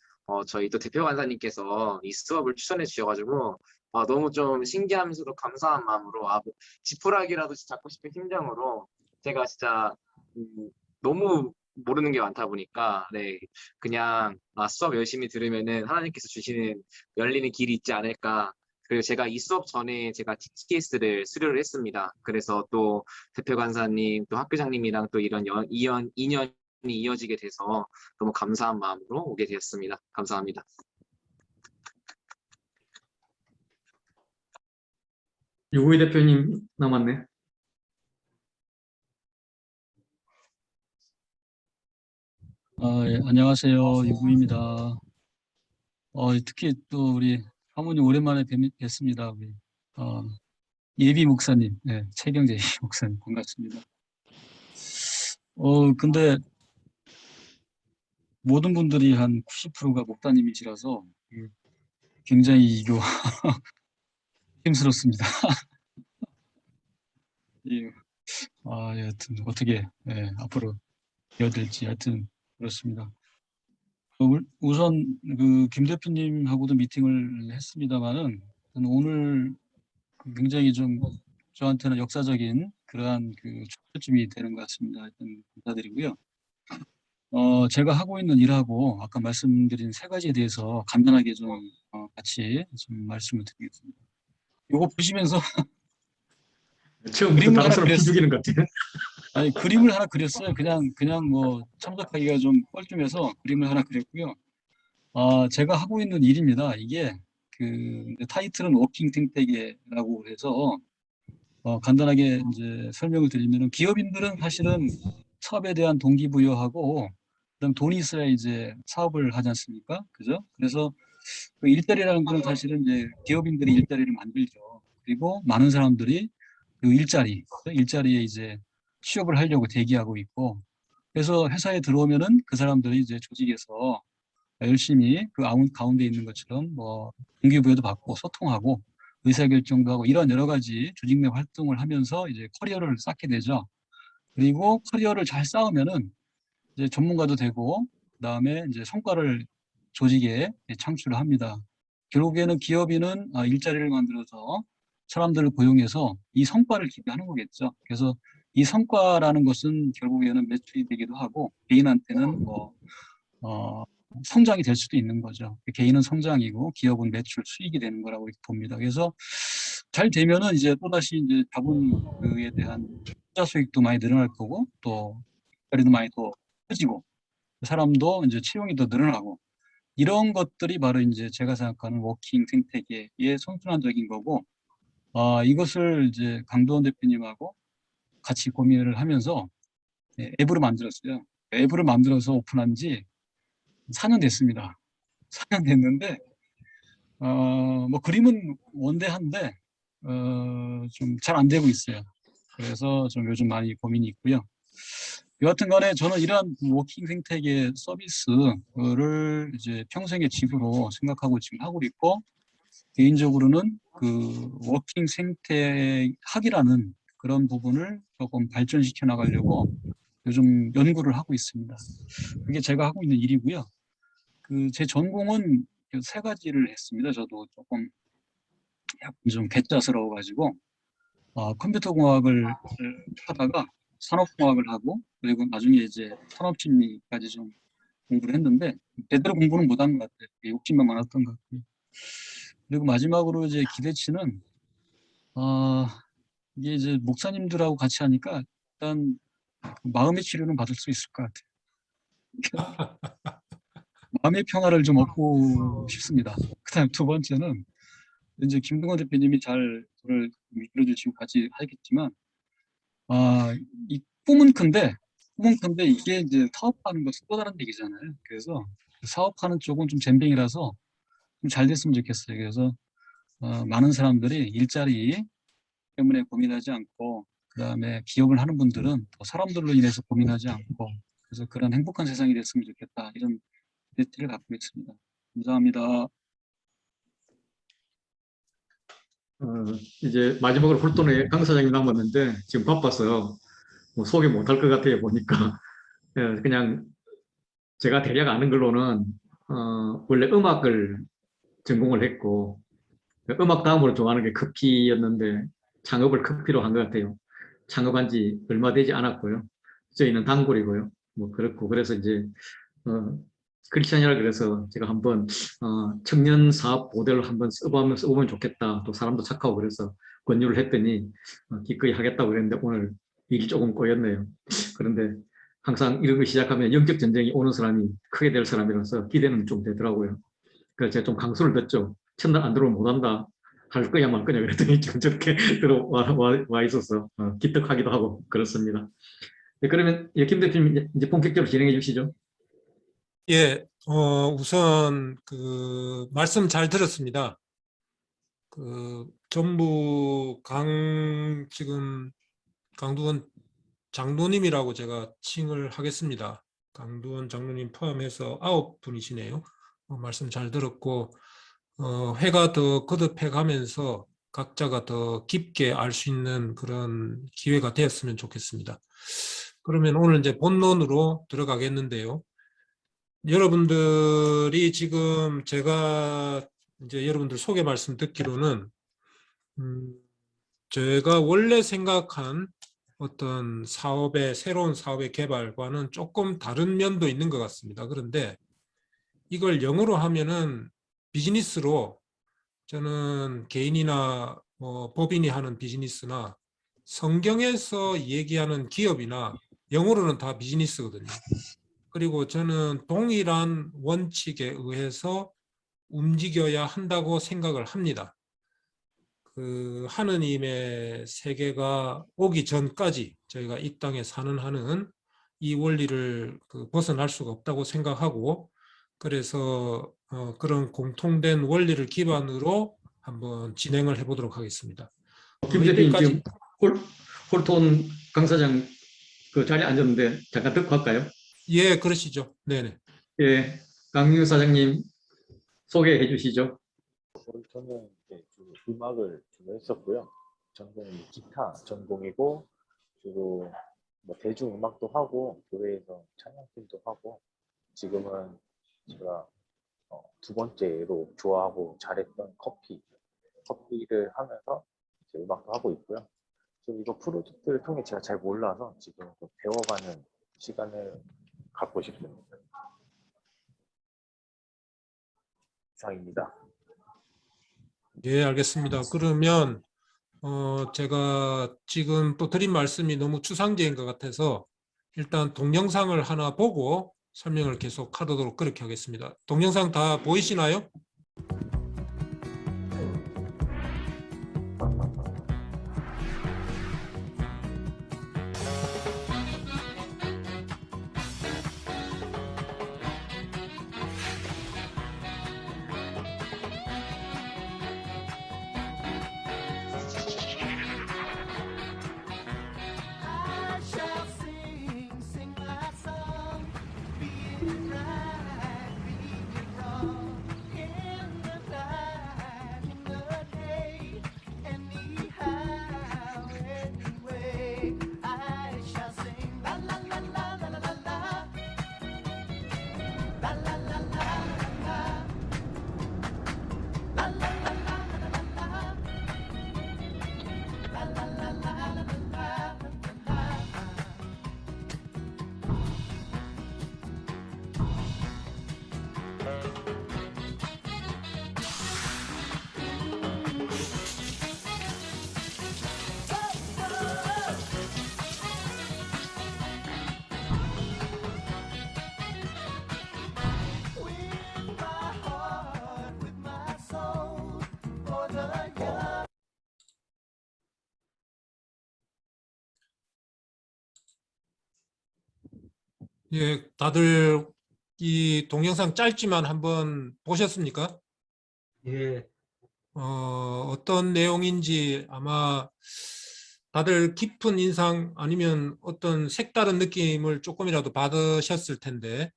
저희 또 대표 간사님께서 이 수업을 추천해 주셔가지고 너무 좀 신기하면서도 감사한 마음으로 뭐 지푸라기라도 잡고 싶은 심정으로 제가 진짜 너무 모르는 게 많다 보니까 네 그냥 수업 열심히 들으면은 하나님께서 주시는 열리는 길이 있지 않을까. 그리고 제가 이 수업 전에 제가 TTS를 수료를 했습니다. 그래서 또 대표 간사님 또 학교장님이랑 또 이런 인연이 이어지게 돼서 너무 감사한 마음으로 오게 되었습니다. 감사합니다. 유구희 대표님 남았네. 예, 안녕하세요. 유구입니다. 특히 또 우리 사모님 오랜만에 뵙습니다. 우리 예비 목사님, 최경재 예비 목사님 반갑습니다. 근데 모든 분들이 한 90%가 목사님이시라서 굉장히 이거 힘스럽습니다. 여하튼 어떻게 앞으로 해야 될지 하여튼 그렇습니다. 우선 김 대표님하고도 미팅을 했습니다만은 오늘 굉장히 좀 저한테는 역사적인 그러한 출발점이 되는 것 같습니다. 하여튼 감사드리고요. 제가 하고 있는 일하고 아까 말씀드린 세 가지에 대해서 간단하게 좀 같이 좀 말씀을 드리겠습니다. 이거 보시면서 처음부터 그림을 하나 당스러워 피 죽이는 것 같아요. 아니 그림을 하나 그렸어요. 그냥 뭐 참석하기가 좀 뻘쭘해서 그림을 하나 그렸고요. 제가 하고 있는 일입니다. 이게 타이틀은 워킹 팅테크라고 해서 간단하게 이제 설명을 드리면은 기업인들은 사실은 사업에 대한 동기부여하고 그다음 돈이 있어야 이제 사업을 하지 않습니까? 그죠? 그래서 그 일자리라는 거는 사실은 이제 기업인들이 일자리를 만들죠. 그리고 많은 사람들이 그 일자리에 이제 취업을 하려고 대기하고 있고, 그래서 회사에 들어오면은 그 사람들이 이제 조직에서 열심히 그 가운데 있는 것처럼 뭐 동기부여도 받고 소통하고 의사결정도 하고 이런 여러 가지 조직 내 활동을 하면서 이제 커리어를 쌓게 되죠. 그리고 커리어를 잘 쌓으면은 이제 전문가도 되고 그다음에 이제 성과를 조직에 창출을 합니다. 결국에는 기업인은 일자리를 만들어서 사람들을 고용해서 이 성과를 기대하는 거겠죠. 그래서 이 성과라는 것은 결국에는 매출이 되기도 하고 개인한테는 성장이 될 수도 있는 거죠. 개인은 성장이고 기업은 매출 수익이 되는 거라고 이렇게 봅니다. 그래서 잘 되면은 이제 또다시 이제 자본에 대한 투자 수익도 많이 늘어날 거고 또 일자리도 많이 더 커지고 사람도 이제 채용이 더 늘어나고 이런 것들이 바로 이제 제가 생각하는 워킹 생태계의 선순환적인 거고 이것을 이제 강도원 대표님하고 같이 고민을 하면서 앱으로 만들었어요. 앱으로 만들어서 오픈한 지 4년 됐습니다. 4년 됐는데 뭐 그림은 원대한데 좀 잘 안 되고 있어요. 그래서 좀 요즘 많이 고민이 있고요. 여하튼 간에 저는 이러한 워킹 생태계 서비스를 이제 평생의 직으로 생각하고 지금 하고 있고 개인적으로는 그 워킹 생태학이라는 그런 부분을 조금 발전시켜 나가려고 요즘 연구를 하고 있습니다. 그게 제가 하고 있는 일이고요. 제 전공은 세 가지를 했습니다. 저도 조금 약간 좀 개짜스러워 가지고 컴퓨터 공학을 하다가 산업공학을 하고 그리고 나중에 이제 산업심리까지 좀 공부를 했는데 제대로 공부는 못한 것 같아요. 욕심만 많았던 것 같고요. 그리고 마지막으로 이제 기대치는 이게 이제 목사님들하고 같이 하니까 일단 마음의 치료는 받을 수 있을 것 같아요. 마음의 평화를 좀 얻고 싶습니다. 그다음 두 번째는 이제 김동관 대표님이 잘 저를 이끌어 주시고 같이 하겠지만 이 꿈은 큰데 이게 이제 사업하는 것은 또 다른 얘기잖아요. 그래서 사업하는 쪽은 좀 젬병이라서 좀 잘 됐으면 좋겠어요. 그래서 많은 사람들이 일자리 때문에 고민하지 않고 그다음에 기업을 하는 분들은 또 사람들로 인해서 고민하지 않고 그래서 그런 행복한 세상이 됐으면 좋겠다. 이런 기대를 갖고 있습니다. 감사합니다. 이제 마지막으로 홀돈의 강 사장님 남았는데 지금 바빠서 뭐 소개 못할 것 같아요 보니까 그냥 제가 대략 아는 걸로는 원래 음악을 전공을 했고 음악 다음으로 좋아하는 게 커피였는데 창업을 커피로 한 것 같아요. 창업한 지 얼마 되지 않았고요. 저희는 단골이고요. 뭐 그렇고 그래서 이제 크리스찬이라 그래서 제가 한번 청년 사업 모델로 한번 써보면 좋겠다. 또 사람도 착하고 그래서 권유를 했더니 기꺼이 하겠다고 그랬는데 오늘 일이 조금 꼬였네요. 그런데 항상 이런 거 시작하면 영적 전쟁이 오는 사람이 크게 될 사람이라서 기대는 좀 되더라고요. 그래서 제가 좀 강수를 뒀죠. 첫날 안 들어오면 못한다. 할 거야 말 거냐 그랬더니 지금 저렇게 들어와 있어서 기특하기도 하고 그렇습니다. 네, 그러면 김 대표님 이제 본격적으로 진행해 주시죠. 예, 우선 그 말씀 잘 들었습니다. 그 전부 지금 강두원 장로님이라고 제가 칭을 하겠습니다. 강두원 장로님 포함해서 9분이시네요. 말씀 잘 들었고 회가 더 거듭해 가면서 각자가 더 깊게 알 수 있는 그런 기회가 되었으면 좋겠습니다. 그러면 오늘 이제 본론으로 들어가겠는데요. 여러분들이 지금 제가 이제 여러분들 소개 말씀 듣기로는 제가 원래 생각한 어떤 새로운 사업의 개발과는 조금 다른 면도 있는 것 같습니다. 그런데 이걸 영어로 하면은 비즈니스로 저는 개인이나 법인이 하는 비즈니스나 성경에서 얘기하는 기업이나 영어로는 다 비즈니스거든요. 그리고 저는 동일한 원칙에 의해서 움직여야 한다고 생각을 합니다. 그 하느님의 세계가 오기 전까지 저희가 이 땅에 사는 한은 이 원리를 벗어날 수가 없다고 생각하고 그래서 그런 공통된 원리를 기반으로 한번 진행을 해보도록 하겠습니다. 김 대표님 지금 홀톤 강사장 그 자리에 앉았는데 잠깐 듣고 할까요? 예, 그러시죠. 네네. 예, 강유 사장님 소개해 주시죠. 저는 주로 음악을 주로 했었고요. 전공은 기타 전공이고 주로 뭐 대중음악도 하고 교회에서 찬양팀도 하고 지금은 제가 두 번째로 좋아하고 잘했던 커피를 하면서 이제 음악도 하고 있고요. 지금 이거 프로젝트를 통해 제가 잘 몰라서 지금 배워가는 시간을 갖고 싶습니다. 이상입니다. 예, 알겠습니다. 그러면 제가 지금 또 드린 말씀이 너무 추상적인 것 같아서 일단 동영상을 하나 보고 설명을 계속 하도록 그렇게 하겠습니다. 동영상 다 보이시나요? 예, 다들 이 동영상 짧지만 한번 보셨습니까? 예, 어떤 내용인지 아마 다들 깊은 인상 아니면 어떤 색다른 느낌을 조금이라도 받으셨을 텐데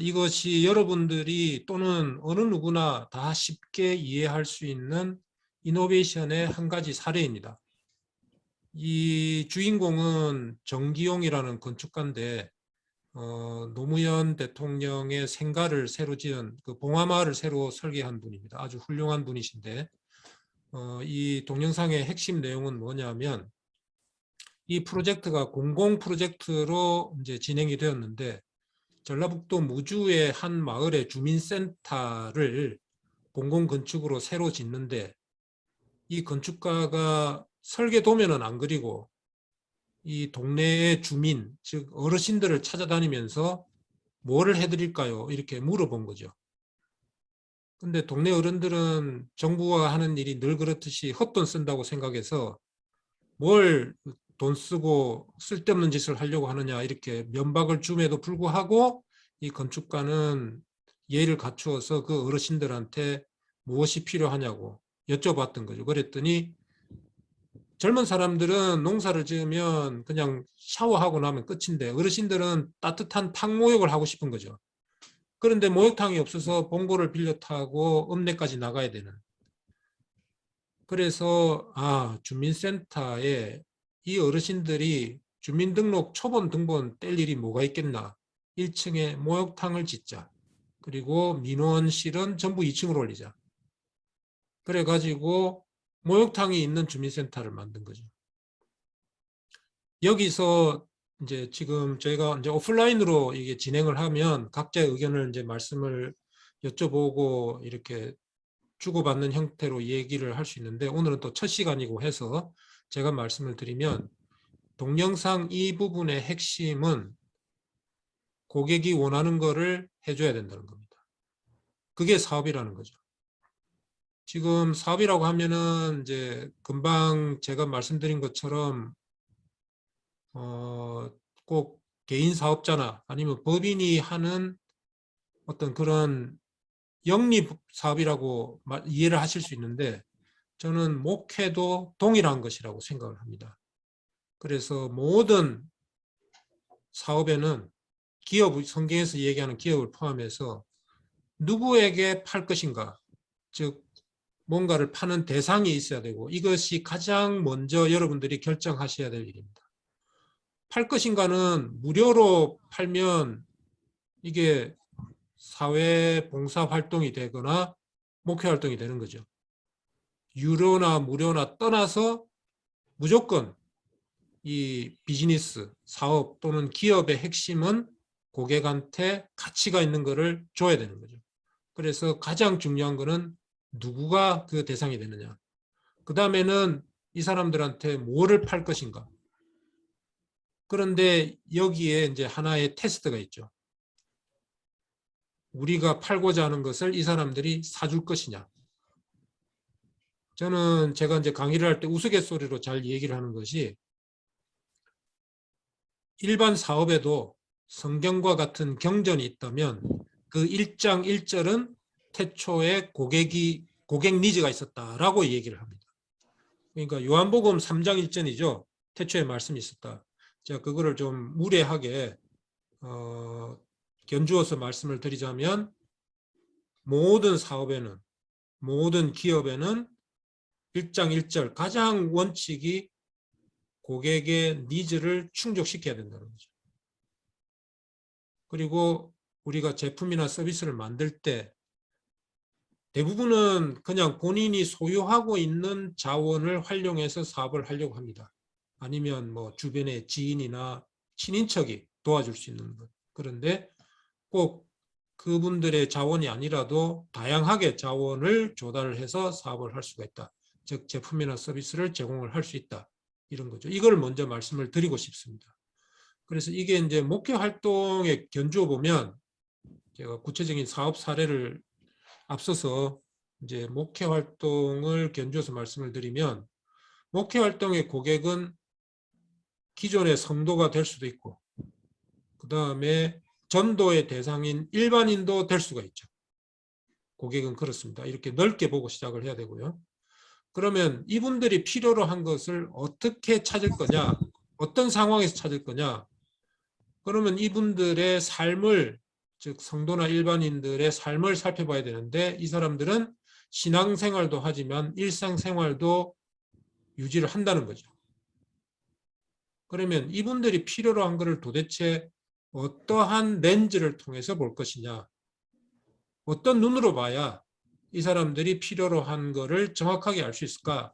이것이 여러분들이 또는 어느 누구나 다 쉽게 이해할 수 있는 이노베이션의 한 가지 사례입니다. 이 주인공은 정기용이라는 건축가인데 노무현 대통령의 생가를 새로 지은 그 봉화마을을 새로 설계한 분입니다. 아주 훌륭한 분이신데 이 동영상의 핵심 내용은 뭐냐면 이 프로젝트가 공공 프로젝트로 이제 진행이 되었는데 전라북도 무주의 한 마을의 주민센터를 공공 건축으로 새로 짓는데 이 건축가가 설계 도면은 안 그리고 이 동네의 주민, 즉 어르신들을 찾아다니면서 뭐를 해드릴까요? 이렇게 물어본 거죠. 근데 동네 어른들은 정부가 하는 일이 늘 그렇듯이 헛돈 쓴다고 생각해서 뭘 돈 쓰고 쓸데없는 짓을 하려고 하느냐 이렇게 면박을 줌에도 불구하고 이 건축가는 예의를 갖추어서 그 어르신들한테 무엇이 필요하냐고 여쭤봤던 거죠. 그랬더니 젊은 사람들은 농사를 지으면 그냥 샤워하고 나면 끝인데 어르신들은 따뜻한 탕 목욕을 하고 싶은 거죠. 그런데 목욕탕이 없어서 봉고를 빌려 타고 읍내까지 나가야 되는. 그래서 주민센터에 이 어르신들이 주민등록 초본 등본 뗄 일이 뭐가 있겠나. 1층에 목욕탕을 짓자. 그리고 민원실은 전부 2층으로 올리자. 그래가지고 목욕탕이 있는 주민센터를 만든 거죠. 여기서 이제 지금 저희가 이제 오프라인으로 이게 진행을 하면 각자의 의견을 이제 말씀을 여쭤보고 이렇게 주고받는 형태로 얘기를 할 수 있는데 오늘은 또 첫 시간이고 해서 제가 말씀을 드리면 동영상 이 부분의 핵심은 고객이 원하는 거를 해줘야 된다는 겁니다. 그게 사업이라는 거죠. 지금 사업이라고 하면은 이제 금방 제가 말씀드린 것처럼 꼭 개인 사업자나 아니면 법인이 하는 어떤 그런 영리 사업이라고 이해를 하실 수 있는데 저는 목회도 동일한 것이라고 생각을 합니다. 그래서 모든 사업에는 기업, 성경에서 얘기하는 기업을 포함해서 누구에게 팔 것인가, 즉 뭔가를 파는 대상이 있어야 되고 이것이 가장 먼저 여러분들이 결정하셔야 될 일입니다. 팔 것인가는 무료로 팔면 이게 사회 봉사 활동이 되거나 목회 활동이 되는 거죠. 유료나 무료나 떠나서 무조건 이 비즈니스, 사업 또는 기업의 핵심은 고객한테 가치가 있는 것을 줘야 되는 거죠. 그래서 가장 중요한 거는 누구가 그 대상이 되느냐. 그 다음에는 이 사람들한테 뭐를 팔 것인가. 그런데 여기에 이제 하나의 테스트가 있죠. 우리가 팔고자 하는 것을 이 사람들이 사줄 것이냐. 저는 제가 이제 강의를 할 때 우스갯소리로 잘 얘기를 하는 것이 일반 사업에도 성경과 같은 경전이 있다면 그 1장 1절은 태초에 고객 니즈가 있었다라고 얘기를 합니다. 그러니까 요한복음 3장 1절이죠. 태초에 말씀이 있었다. 제가 그거를 좀 무례하게 견주어서 말씀을 드리자면 모든 사업에는 모든 기업에는 1장 1절 가장 원칙이 고객의 니즈를 충족시켜야 된다는 거죠. 그리고 우리가 제품이나 서비스를 만들 때 대부분은 그냥 본인이 소유하고 있는 자원을 활용해서 사업을 하려고 합니다. 아니면 뭐 주변의 지인이나 친인척이 도와줄 수 있는 것. 그런데 꼭 그분들의 자원이 아니라도 다양하게 자원을 조달을 해서 사업을 할 수가 있다. 즉 제품이나 서비스를 제공을 할 수 있다. 이런 거죠. 이걸 먼저 말씀을 드리고 싶습니다. 그래서 이게 이제 목회 활동에 견주어 보면 제가 구체적인 사업 사례를 앞서서 이제 목회 활동을 견주어서 말씀을 드리면 목회 활동의 고객은 기존의 성도가 될 수도 있고 그 다음에 전도의 대상인 일반인도 될 수가 있죠. 고객은 그렇습니다. 이렇게 넓게 보고 시작을 해야 되고요. 그러면 이분들이 필요로 한 것을 어떻게 찾을 거냐, 어떤 상황에서 찾을 거냐, 그러면 이분들의 삶을, 즉 성도나 일반인들의 삶을 살펴봐야 되는데 이 사람들은 신앙생활도 하지만 일상생활도 유지를 한다는 거죠. 그러면 이분들이 필요로 한 것을 도대체 어떠한 렌즈를 통해서 볼 것이냐, 어떤 눈으로 봐야 이 사람들이 필요로 한 거를 정확하게 알 수 있을까.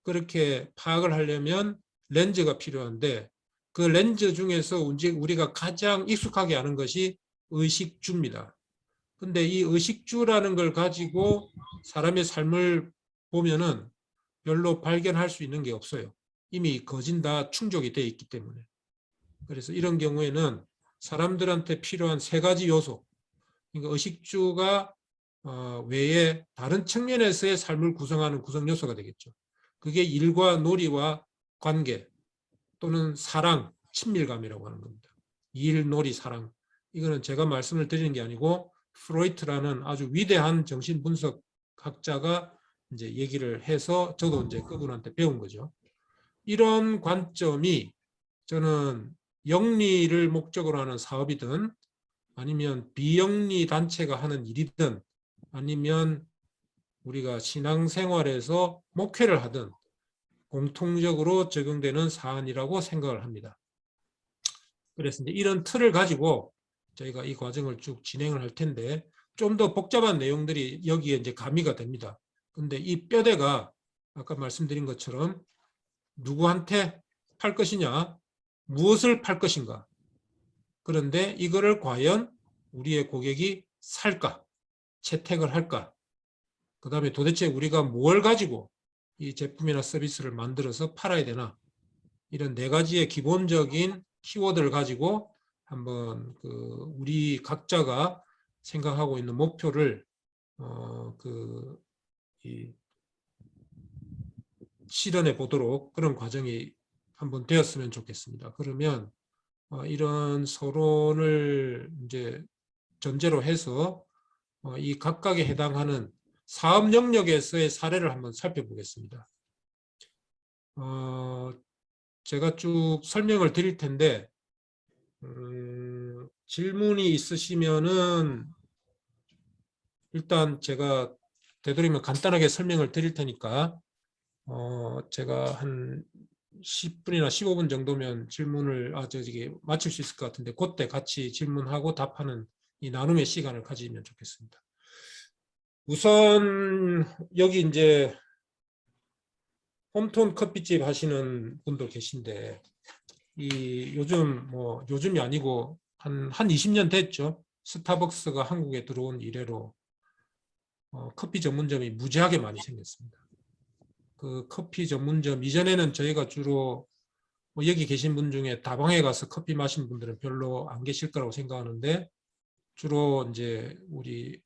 그렇게 파악을 하려면 렌즈가 필요한데 그 렌즈 중에서 우리가 가장 익숙하게 아는 것이 의식주입니다. 근데 이 의식주라는 걸 가지고 사람의 삶을 보면은 별로 발견할 수 있는 게 없어요. 이미 거진 다 충족이 되어 있기 때문에. 그래서 이런 경우에는 사람들한테 필요한 세 가지 요소, 그러니까 의식주가 외에 다른 측면에서의 삶을 구성하는 구성 요소가 되겠죠. 그게 일과 놀이와 관계 또는 사랑, 친밀감이라고 하는 겁니다. 일, 놀이, 사랑. 이거는 제가 말씀을 드리는 게 아니고 프로이트라는 아주 위대한 정신분석학자가 이제 얘기를 해서 저도 이제 그분한테 배운 거죠. 이런 관점이 저는 영리를 목적으로 하는 사업이든 아니면 비영리 단체가 하는 일이든 아니면 우리가 신앙생활에서 목회를 하든 공통적으로 적용되는 사안이라고 생각을 합니다. 그래서 이제 이런 틀을 가지고 저희가 이 과정을 쭉 진행을 할 텐데 좀 더 복잡한 내용들이 여기에 이제 가미가 됩니다. 근데 이 뼈대가 아까 말씀드린 것처럼 누구한테 팔 것이냐, 무엇을 팔 것인가. 그런데 이거를 과연 우리의 고객이 살까, 채택을 할까. 그 다음에 도대체 우리가 뭘 가지고 이 제품이나 서비스를 만들어서 팔아야 되나. 이런 네 가지의 기본적인 키워드를 가지고 한번 우리 각자가 생각하고 있는 목표를 실현해 보도록 그런 과정이 한번 되었으면 좋겠습니다. 그러면 이런 서론을 이제 전제로 해서 이 각각에 해당하는 사업 영역에서의 사례를 한번 살펴보겠습니다. 제가 쭉 설명을 드릴 텐데 질문이 있으시면은 일단 제가 되도록이면 간단하게 설명을 드릴 테니까 제가 한 10분이나 15분 정도면 질문을 마칠 수 있을 것 같은데 그때 같이 질문하고 답하는 이 나눔의 시간을 가지면 좋겠습니다. 우선 여기 이제 홈톤 커피집 하시는 분도 계신데 요즘이 아니고 한 20년 됐죠. 스타벅스가 한국에 들어온 이래로 커피 전문점이 무지하게 많이 생겼습니다. 그 커피 전문점 이전에는 저희가 주로 여기 계신 분 중에 다방에 가서 커피 마신 분들은 별로 안 계실 거라고 생각하는데 주로 이제 우리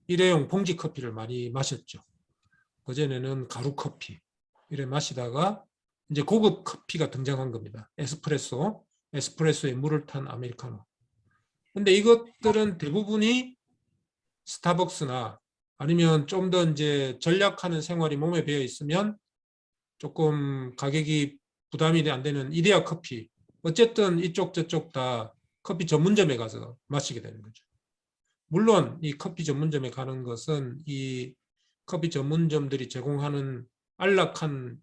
일회용 봉지 커피를 많이 마셨죠. 그전에는 가루 커피 이래 마시다가 이제 고급 커피가 등장한 겁니다. 에스프레소에 물을 탄 아메리카노. 근데 이것들은 대부분이 스타벅스나 아니면 좀 더 이제 전략하는 생활이 몸에 배어 있으면 조금 가격이 부담이 안 되는 이데아 커피. 어쨌든 이쪽 저쪽 다 커피 전문점에 가서 마시게 되는 거죠. 물론 이 커피 전문점에 가는 것은 이 커피 전문점들이 제공하는 안락한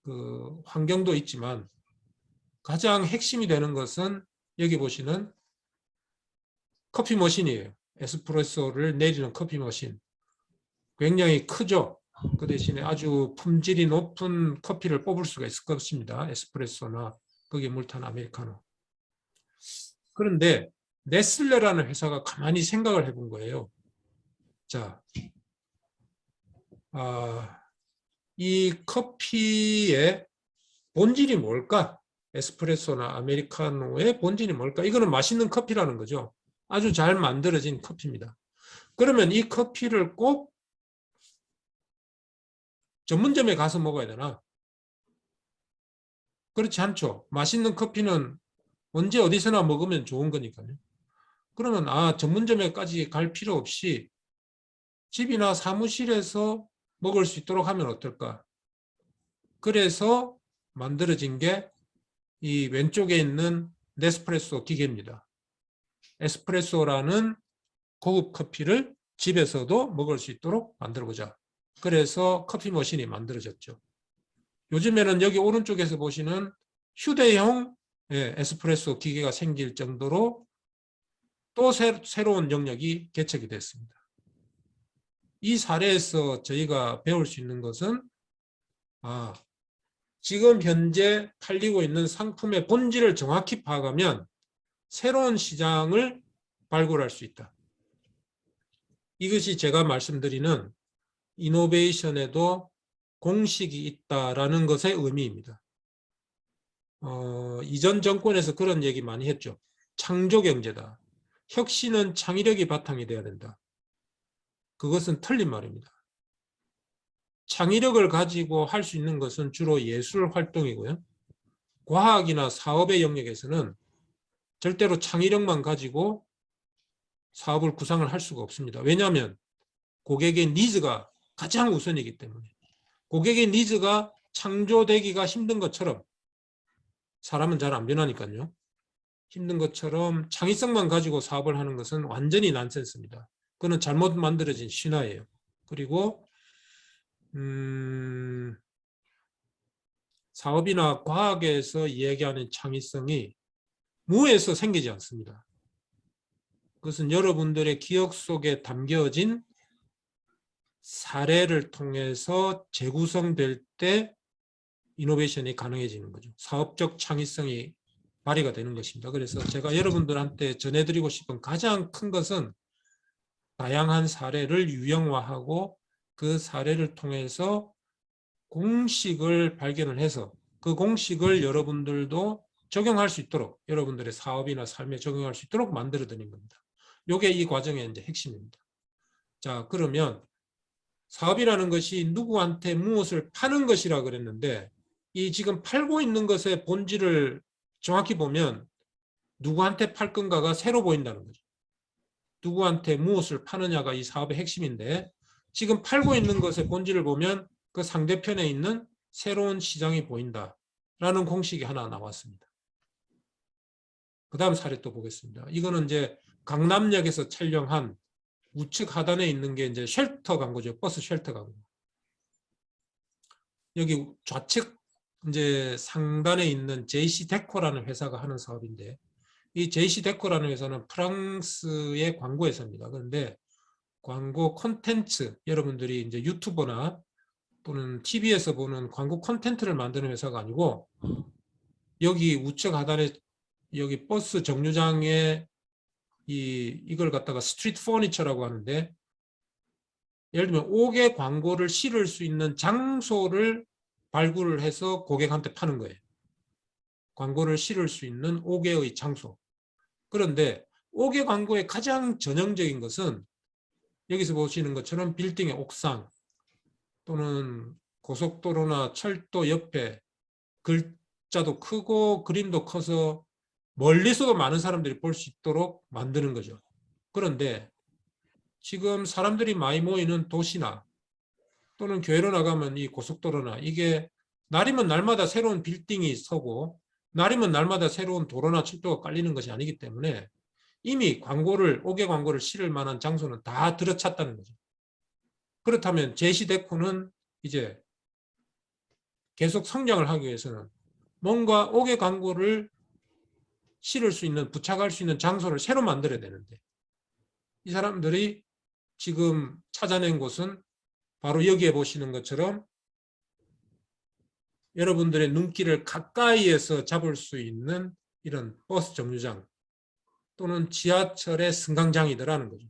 그 환경도 있지만 가장 핵심이 되는 것은 여기 보시는 커피 머신이에요. 에스프레소를 내리는 커피 머신. 굉장히 크죠. 그 대신에 아주 품질이 높은 커피를 뽑을 수가 있을 것입니다. 에스프레소나 거기에 물 탄 아메리카노. 그런데 네슬레라는 회사가 가만히 생각을 해본 거예요. 자, 이 커피의 본질이 뭘까? 에스프레소나 아메리카노의 본질이 뭘까? 이거는 맛있는 커피라는 거죠. 아주 잘 만들어진 커피입니다. 그러면 이 커피를 꼭 전문점에 가서 먹어야 되나? 그렇지 않죠. 맛있는 커피는 언제 어디서나 먹으면 좋은 거니까요. 그러면 전문점에까지 갈 필요 없이 집이나 사무실에서 먹을 수 있도록 하면 어떨까? 그래서 만들어진 게 이 왼쪽에 있는 네스프레소 기계입니다. 에스프레소라는 고급 커피를 집에서도 먹을 수 있도록 만들어보자. 그래서 커피 머신이 만들어졌죠. 요즘에는 여기 오른쪽에서 보시는 휴대용 에스프레소 기계가 생길 정도로 또 새로운 영역이 개척이 됐습니다. 이 사례에서 저희가 배울 수 있는 것은 지금 현재 팔리고 있는 상품의 본질을 정확히 파악하면 새로운 시장을 발굴할 수 있다. 이것이 제가 말씀드리는 이노베이션에도 공식이 있다라는 것의 의미입니다. 이전 정권에서 그런 얘기 많이 했죠. 창조경제다. 혁신은 창의력이 바탕이 돼야 된다. 그것은 틀린 말입니다. 창의력을 가지고 할 수 있는 것은 주로 예술 활동이고요. 과학이나 사업의 영역에서는 절대로 창의력만 가지고 사업을 구상을 할 수가 없습니다. 왜냐하면 고객의 니즈가 가장 우선이기 때문에. 고객의 니즈가 창조되기가 힘든 것처럼 사람은 잘 안 변하니까요. 힘든 것처럼 창의성만 가지고 사업을 하는 것은 완전히 난센스입니다. 그건 잘못 만들어진 신화예요. 그리고 사업이나 과학에서 이야기하는 창의성이 무에서 생기지 않습니다. 그것은 여러분들의 기억 속에 담겨진 사례를 통해서 재구성될 때 이노베이션이 가능해지는 거죠. 사업적 창의성이 발휘가 되는 것입니다. 그래서 제가 여러분들한테 전해드리고 싶은 가장 큰 것은 다양한 사례를 유형화하고 그 사례를 통해서 공식을 발견을 해서 그 공식을 여러분들도 적용할 수 있도록 여러분들의 사업이나 삶에 적용할 수 있도록 만들어 드리는 겁니다. 이게 이 과정의 이제 핵심입니다. 자, 그러면 사업이라는 것이 누구한테 무엇을 파는 것이라 그랬는데 이 지금 팔고 있는 것의 본질을 정확히 보면 누구한테 팔 건가가 새로 보인다는 거죠. 누구한테 무엇을 파느냐가 이 사업의 핵심인데 지금 팔고 있는 것의 본질을 보면 그 상대편에 있는 새로운 시장이 보인다라는 공식이 하나 나왔습니다. 그 다음 사례 또 보겠습니다. 이거는 이제 강남역에서 촬영한 우측 하단에 있는 게 이제 쉘터 광고죠. 버스 쉘터 광고. 여기 좌측 이제 상단에 있는 JC데코라는 회사가 하는 사업인데 이 JC데코라는 회사는 프랑스의 광고 회사입니다. 그런데 광고 콘텐츠, 여러분들이 이제 유튜버나 또는 TV에서 보는 광고 콘텐츠를 만드는 회사가 아니고 여기 우측 하단에 여기 버스 정류장에 이걸 갖다가 스트리트 퍼니처라고 하는데 예를 들면 옥외 광고를 실을 수 있는 장소를 발굴을 해서 고객한테 파는 거예요. 광고를 실을 수 있는 옥외의 장소. 그런데 옥외 광고의 가장 전형적인 것은 여기서 보시는 것처럼 빌딩의 옥상 또는 고속도로나 철도 옆에 글자도 크고 그림도 커서 멀리서도 많은 사람들이 볼 수 있도록 만드는 거죠. 그런데 지금 사람들이 많이 모이는 도시나 또는 교회로 나가면 이 고속도로나 이게 날이면 날마다 새로운 빌딩이 서고 날이면 날마다 새로운 도로나 철도가 깔리는 것이 아니기 때문에 이미 옥외 광고를 실을 만한 장소는 다 들어찼다는 거죠. 그렇다면 JC데코는 이제 계속 성장을 하기 위해서는 뭔가 옥외 광고를 실을 수 있는, 부착할 수 있는 장소를 새로 만들어야 되는데 이 사람들이 지금 찾아낸 곳은 바로 여기에 보시는 것처럼 여러분들의 눈길을 가까이에서 잡을 수 있는 이런 버스 정류장 또는 지하철의 승강장이더라는 거죠.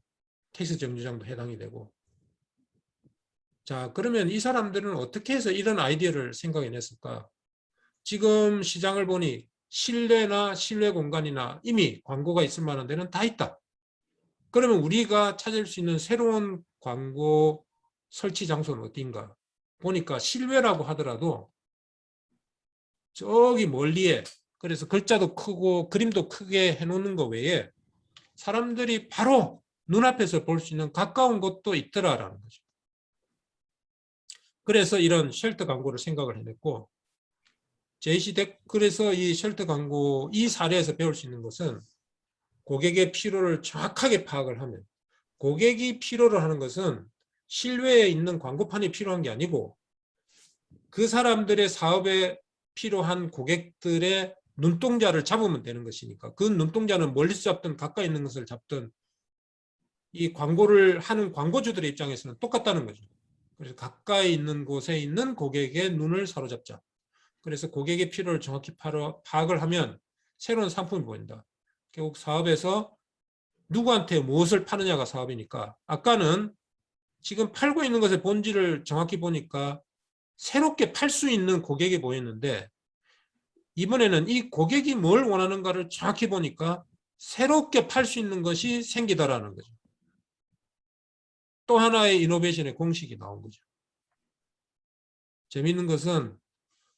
택시 정류장도 해당이 되고. 자, 그러면 이 사람들은 어떻게 해서 이런 아이디어를 생각해냈을까? 지금 시장을 보니 실내나 실내 공간이나 이미 광고가 있을 만한 데는 다 있다. 그러면 우리가 찾을 수 있는 새로운 광고 설치 장소는 어딘가? 보니까 실외라고 하더라도 저기 멀리에, 그래서 글자도 크고 그림도 크게 해놓는 거 외에 사람들이 바로 눈앞에서 볼 수 있는 가까운 곳도 있더라라는 거죠. 그래서 이런 쉘터 광고를 생각을 해냈고, 그래서 이 쉘터 광고, 이 사례에서 배울 수 있는 것은 고객의 필요를 정확하게 파악을 하면, 고객이 필요로 하는 것은 실외에 있는 광고판이 필요한 게 아니고 그 사람들의 사업에 필요한 고객들의 눈동자를 잡으면 되는 것이니까 그 눈동자는 멀리서 잡든 가까이 있는 것을 잡든 이 광고를 하는 광고주들의 입장에서는 똑같다는 거죠. 그래서 가까이 있는 곳에 있는 고객의 눈을 사로잡자. 그래서 고객의 필요를 정확히 파악을 하면 새로운 상품이 보인다. 결국 사업에서 누구한테 무엇을 파느냐가 사업이니까 아까는 지금 팔고 있는 것의 본질을 정확히 보니까 새롭게 팔 수 있는 고객이 보였는데 이번에는 이 고객이 뭘 원하는가를 정확히 보니까 새롭게 팔 수 있는 것이 생기다라는 거죠. 또 하나의 이노베이션의 공식이 나온 거죠. 재미있는 것은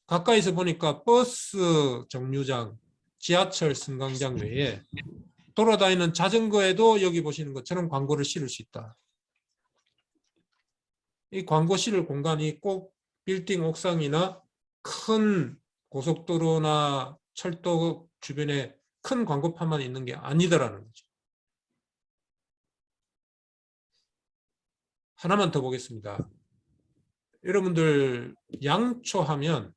가까이서 보니까 버스 정류장, 지하철 승강장 외에 돌아다니는 자전거에도 여기 보시는 것처럼 광고를 실을 수 있다. 이 광고 실을 공간이 꼭 빌딩 옥상이나 큰 고속도로나 철도 주변에 큰 광고판만 있는 게 아니더라는 거죠. 하나만 더 보겠습니다. 여러분들 양초 하면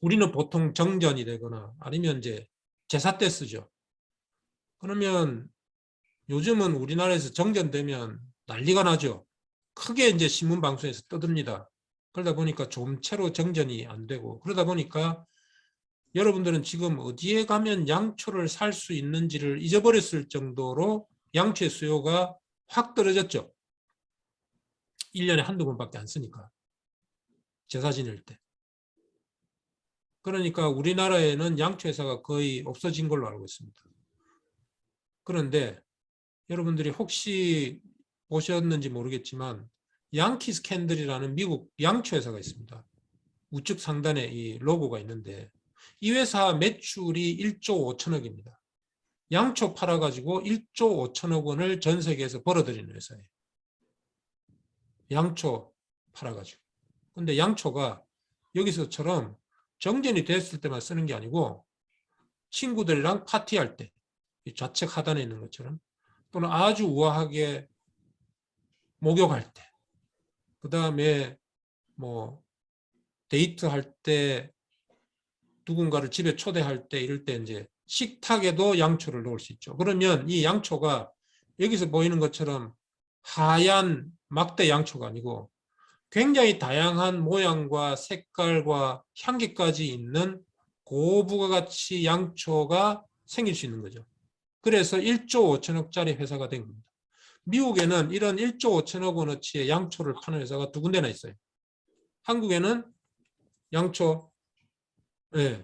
우리는 보통 정전이 되거나 아니면 이제 제사 때 쓰죠. 그러면 요즘은 우리나라에서 정전되면 난리가 나죠. 크게 이제 신문 방송에서 떠듭니다. 그러다 보니까 좀채로 정전이 안 되고 그러다 보니까 여러분들은 지금 어디에 가면 양초를 살 수 있는지를 잊어버렸을 정도로 양초의 수요가 확 떨어졌죠. 1년에 한두 번밖에 안 쓰니까. 제사 지낼 때. 그러니까 우리나라에는 양초 회사가 거의 없어진 걸로 알고 있습니다. 그런데 여러분들이 혹시 보셨는지 모르겠지만 양키스 캔들이라는 미국 양초 회사가 있습니다. 우측 상단에 이 로고가 있는데 이 회사 매출이 1조 5천억입니다. 양초 팔아가지고 1조 5천억 원을 전 세계에서 벌어들이는 회사예요. 양초 팔아가지고. 근데 양초가 여기서처럼 정전이 됐을 때만 쓰는 게 아니고 친구들이랑 파티할 때 좌측 하단에 있는 것처럼 또는 아주 우아하게 목욕할 때 그 다음에 뭐 데이트할 때 누군가를 집에 초대할 때 이럴 때 이제 식탁에도 양초를 넣을 수 있죠. 그러면 이 양초가 여기서 보이는 것처럼 하얀 막대 양초가 아니고 굉장히 다양한 모양과 색깔과 향기까지 있는 고부가가치 양초가 생길 수 있는 거죠. 그래서 1조 5천억짜리 회사가 된 겁니다. 미국에는 이런 1조 5천억 원어치의 양초를 파는 회사가 두 군데나 있어요. 한국에는 양초, 네,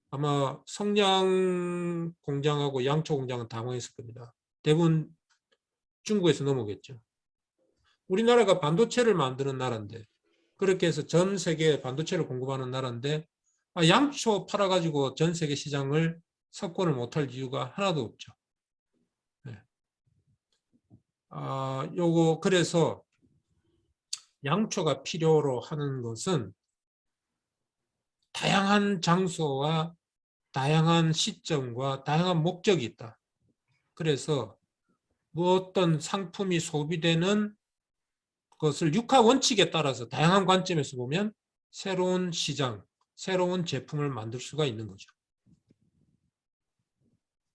아마 성냥 공장하고 양초 공장은 당황했을 겁니다. 대부분 중국에서 넘어오겠죠. 우리나라가 반도체를 만드는 나라인데 그렇게 해서 전 세계에 반도체를 공급하는 나라인데 양초 팔아가지고 전 세계 시장을 석권을 못할 이유가 하나도 없죠. 네. 요거 그래서 양초가 필요로 하는 것은 다양한 장소와 다양한 시점과 다양한 목적이 있다. 그래서 뭐 어떤 상품이 소비되는 것을 육하 원칙에 따라서 다양한 관점에서 보면 새로운 시장, 새로운 제품을 만들 수가 있는 거죠.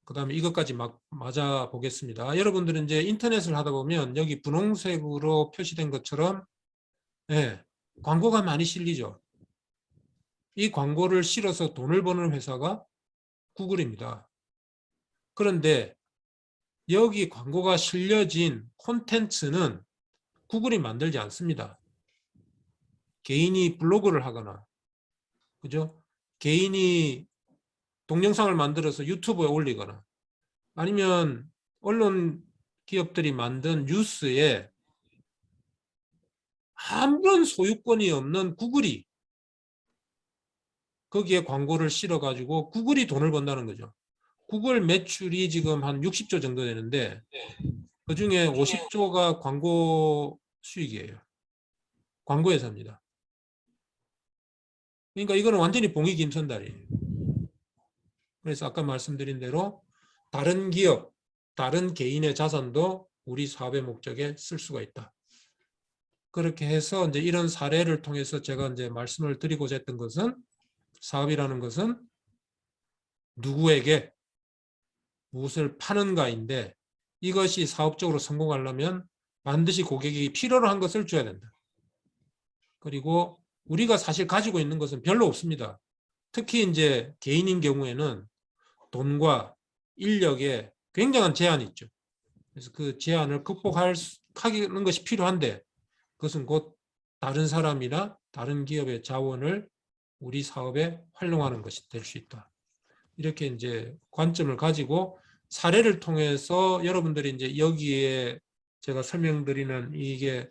그 다음에 이것까지 맞아 보겠습니다. 여러분들은 이제 인터넷을 하다 보면 여기 분홍색으로 표시된 것처럼 네, 광고가 많이 실리죠. 이 광고를 실어서 돈을 버는 회사가 구글입니다. 그런데 여기 광고가 실려진 콘텐츠는 구글이 만들지 않습니다. 개인이 블로그를 하거나, 그죠? 개인이 동영상을 만들어서 유튜브에 올리거나, 아니면 언론 기업들이 만든 뉴스에 아무런 소유권이 없는 구글이 거기에 광고를 실어가지고 구글이 돈을 번다는 거죠. 구글 매출이 지금 한 60조 정도 되는데 그 중에 50조가 광고 수익이에요. 광고 회사입니다. 그러니까 이거는 완전히 봉이 김선달이에요. 그래서 아까 말씀드린 대로 다른 기업, 다른 개인의 자산도 우리 사업의 목적에 쓸 수가 있다. 그렇게 해서 이제 이런 사례를 통해서 제가 이제 말씀을 드리고자 했던 것은 사업이라는 것은 누구에게 무엇을 파는가인데 이것이 사업적으로 성공하려면 반드시 고객이 필요로 한 것을 줘야 된다. 그리고 우리가 사실 가지고 있는 것은 별로 없습니다. 특히 이제 개인인 경우에는 돈과 인력에 굉장한 제한이 있죠. 그래서 그 제한을 극복하는 것이 필요한데 그것은 곧 다른 사람이나 다른 기업의 자원을 우리 사업에 활용하는 것이 될 수 있다. 이렇게 이제 관점을 가지고 사례를 통해서 여러분들이 이제 여기에 제가 설명드리는 이게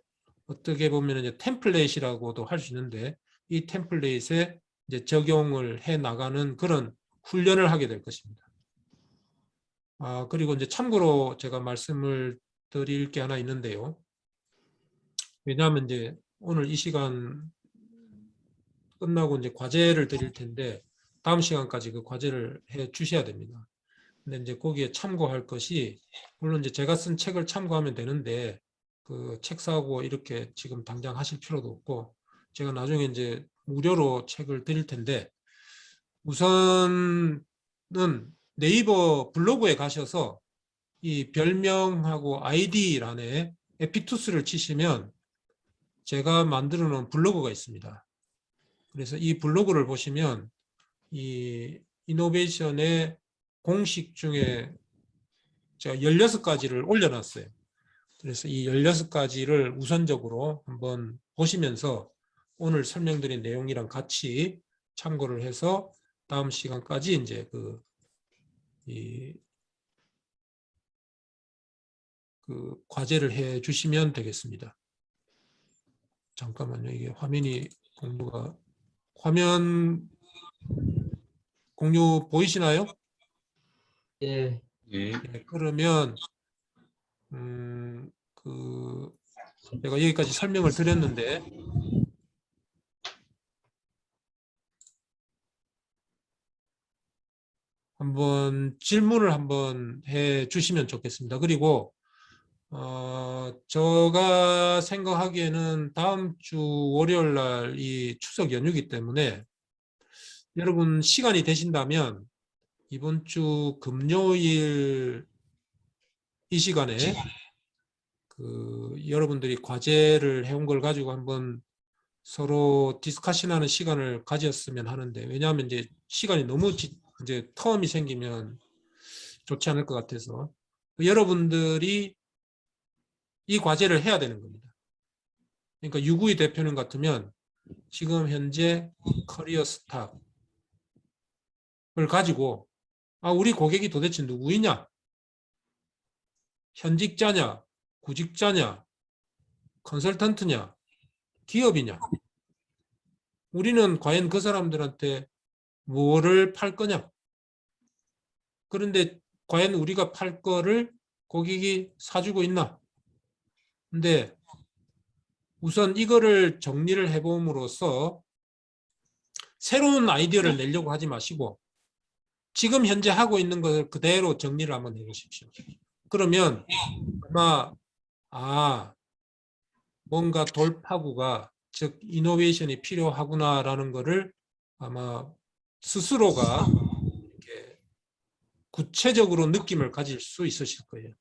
어떻게 보면 이제 템플릿이라고도 할 수 있는데 이 템플릿에 이제 적용을 해 나가는 그런 훈련을 하게 될 것입니다. 그리고 이제 참고로 제가 말씀을 드릴 게 하나 있는데요. 왜냐하면 이제 오늘 이 시간 끝나고 이제 과제를 드릴 텐데 다음 시간까지 그 과제를 해 주셔야 됩니다. 근데 이제 거기에 참고할 것이 물론 이제 제가 쓴 책을 참고하면 되는데 그 책 사고 이렇게 지금 당장 하실 필요도 없고 제가 나중에 이제 무료로 책을 드릴 텐데 우선은 네이버 블로그에 가셔서 이 별명하고 아이디란에 에피투스를 치시면 제가 만들어 놓은 블로그가 있습니다. 그래서 이 블로그를 보시면 이 이노베이션의 공식 중에 제가 16가지를 올려놨어요. 그래서 이 16가지를 우선적으로 한번 보시면서 오늘 설명드린 내용이랑 같이 참고를 해서 다음 시간까지 이제 그 과제를 해 주시면 되겠습니다. 잠깐만요. 이게 화면 공유 보이시나요? 예. 예. 네, 그러면 제가 여기까지 설명을 드렸는데 한번 질문을 한번 해 주시면 좋겠습니다. 그리고 제가 생각하기에는 다음 주 월요일 날 이 추석 연휴이기 때문에 여러분 시간이 되신다면 이번 주 금요일 이 시간에 여러분들이 과제를 해온 걸 가지고 한번 서로 디스커션하는 시간을 가졌으면 하는데 왜냐하면 이제 시간이 너무 이제 텀이 생기면 좋지 않을 것 같아서 여러분들이 이 과제를 해야 되는 겁니다. 그러니까 유구희 대표님 같으면 지금 현재 커리어 스탑을 가지고 우리 고객이 도대체 누구이냐? 현직자냐? 구직자냐? 컨설턴트냐? 기업이냐? 우리는 과연 그 사람들한테 뭐를 팔 거냐? 그런데 과연 우리가 팔 거를 고객이 사주고 있나? 근데 우선 이거를 정리를 해봄으로써 새로운 아이디어를 내려고 하지 마시고 지금 현재 하고 있는 것을 그대로 정리를 한번 해보십시오. 그러면 아마 뭔가 돌파구가 즉 이노베이션이 필요하구나라는 것을 아마 스스로가 이렇게 구체적으로 느낌을 가질 수 있으실 거예요.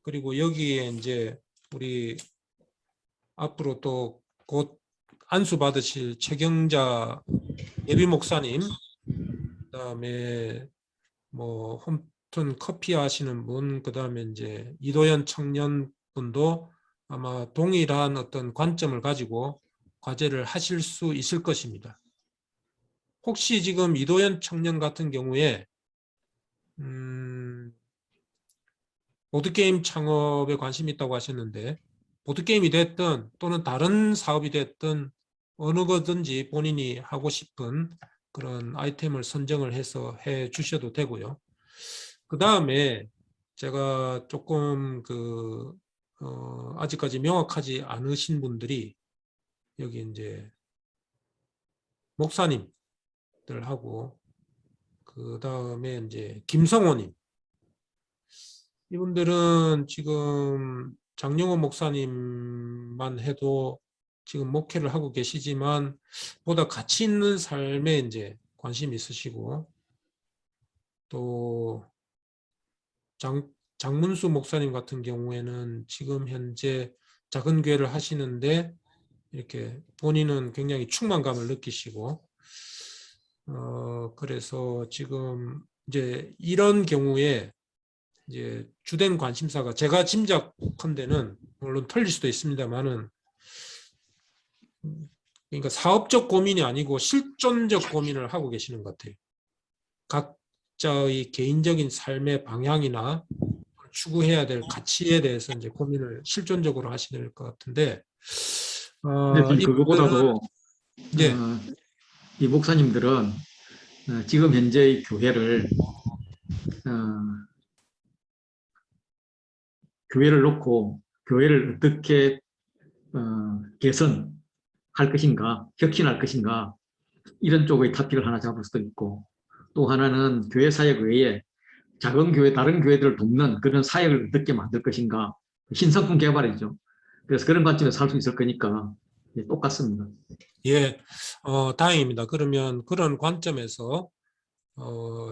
그리고 여기에 이제 우리 앞으로 또 곧 안수 받으실 최경자 예비 목사님, 그다음에 뭐 홈튼 커피 하시는 분, 그다음에 이제 이도현 청년 분도 아마 동일한 어떤 관점을 가지고 과제를 하실 수 있을 것입니다. 혹시 지금 이도현 청년 같은 경우에 보드게임 창업에 관심이 있다고 하셨는데 보드게임이 됐든 또는 다른 사업이 됐든 어느 거든지 본인이 하고 싶은 그런 아이템을 선정을 해서 해 주셔도 되고요. 그 다음에 제가 조금 아직까지 명확하지 않으신 분들이 여기 이제 목사님들하고 그 다음에 이제 김성호님, 이분들은 지금 장영호 목사님만 해도 지금 목회를 하고 계시지만 보다 가치 있는 삶에 이제 관심이 있으시고 또 장문수 목사님 같은 경우에는 지금 현재 작은 교회를 하시는데 이렇게 본인은 굉장히 충만감을 느끼시고 그래서 지금 이제 이런 경우에 이제 주된 관심사가 제가 짐작컨대는 물론 틀릴 수도 있습니다만은 그러니까 사업적 고민이 아니고 실존적 고민을 하고 계시는 것 같아요. 각자의 개인적인 삶의 방향이나 추구해야 될 가치에 대해서 이제 고민을 실존적으로 하시는 것 같은데 근데 지금 그거보다도 예. 이 목사님들은 지금 현재의 교회를 교회를 놓고 교회를 어떻게 개선할 것인가, 혁신할 것인가 이런 쪽의 토픽을 하나 잡을 수도 있고 또 하나는 교회 사역 외에 작은 교회, 다른 교회들을 돕는 그런 사역을 어떻게 만들 것인가 신상품 개발이죠. 그래서 그런 관점에서 할 수 있을 거니까 똑같습니다. 예, 다행입니다. 그러면 그런 관점에서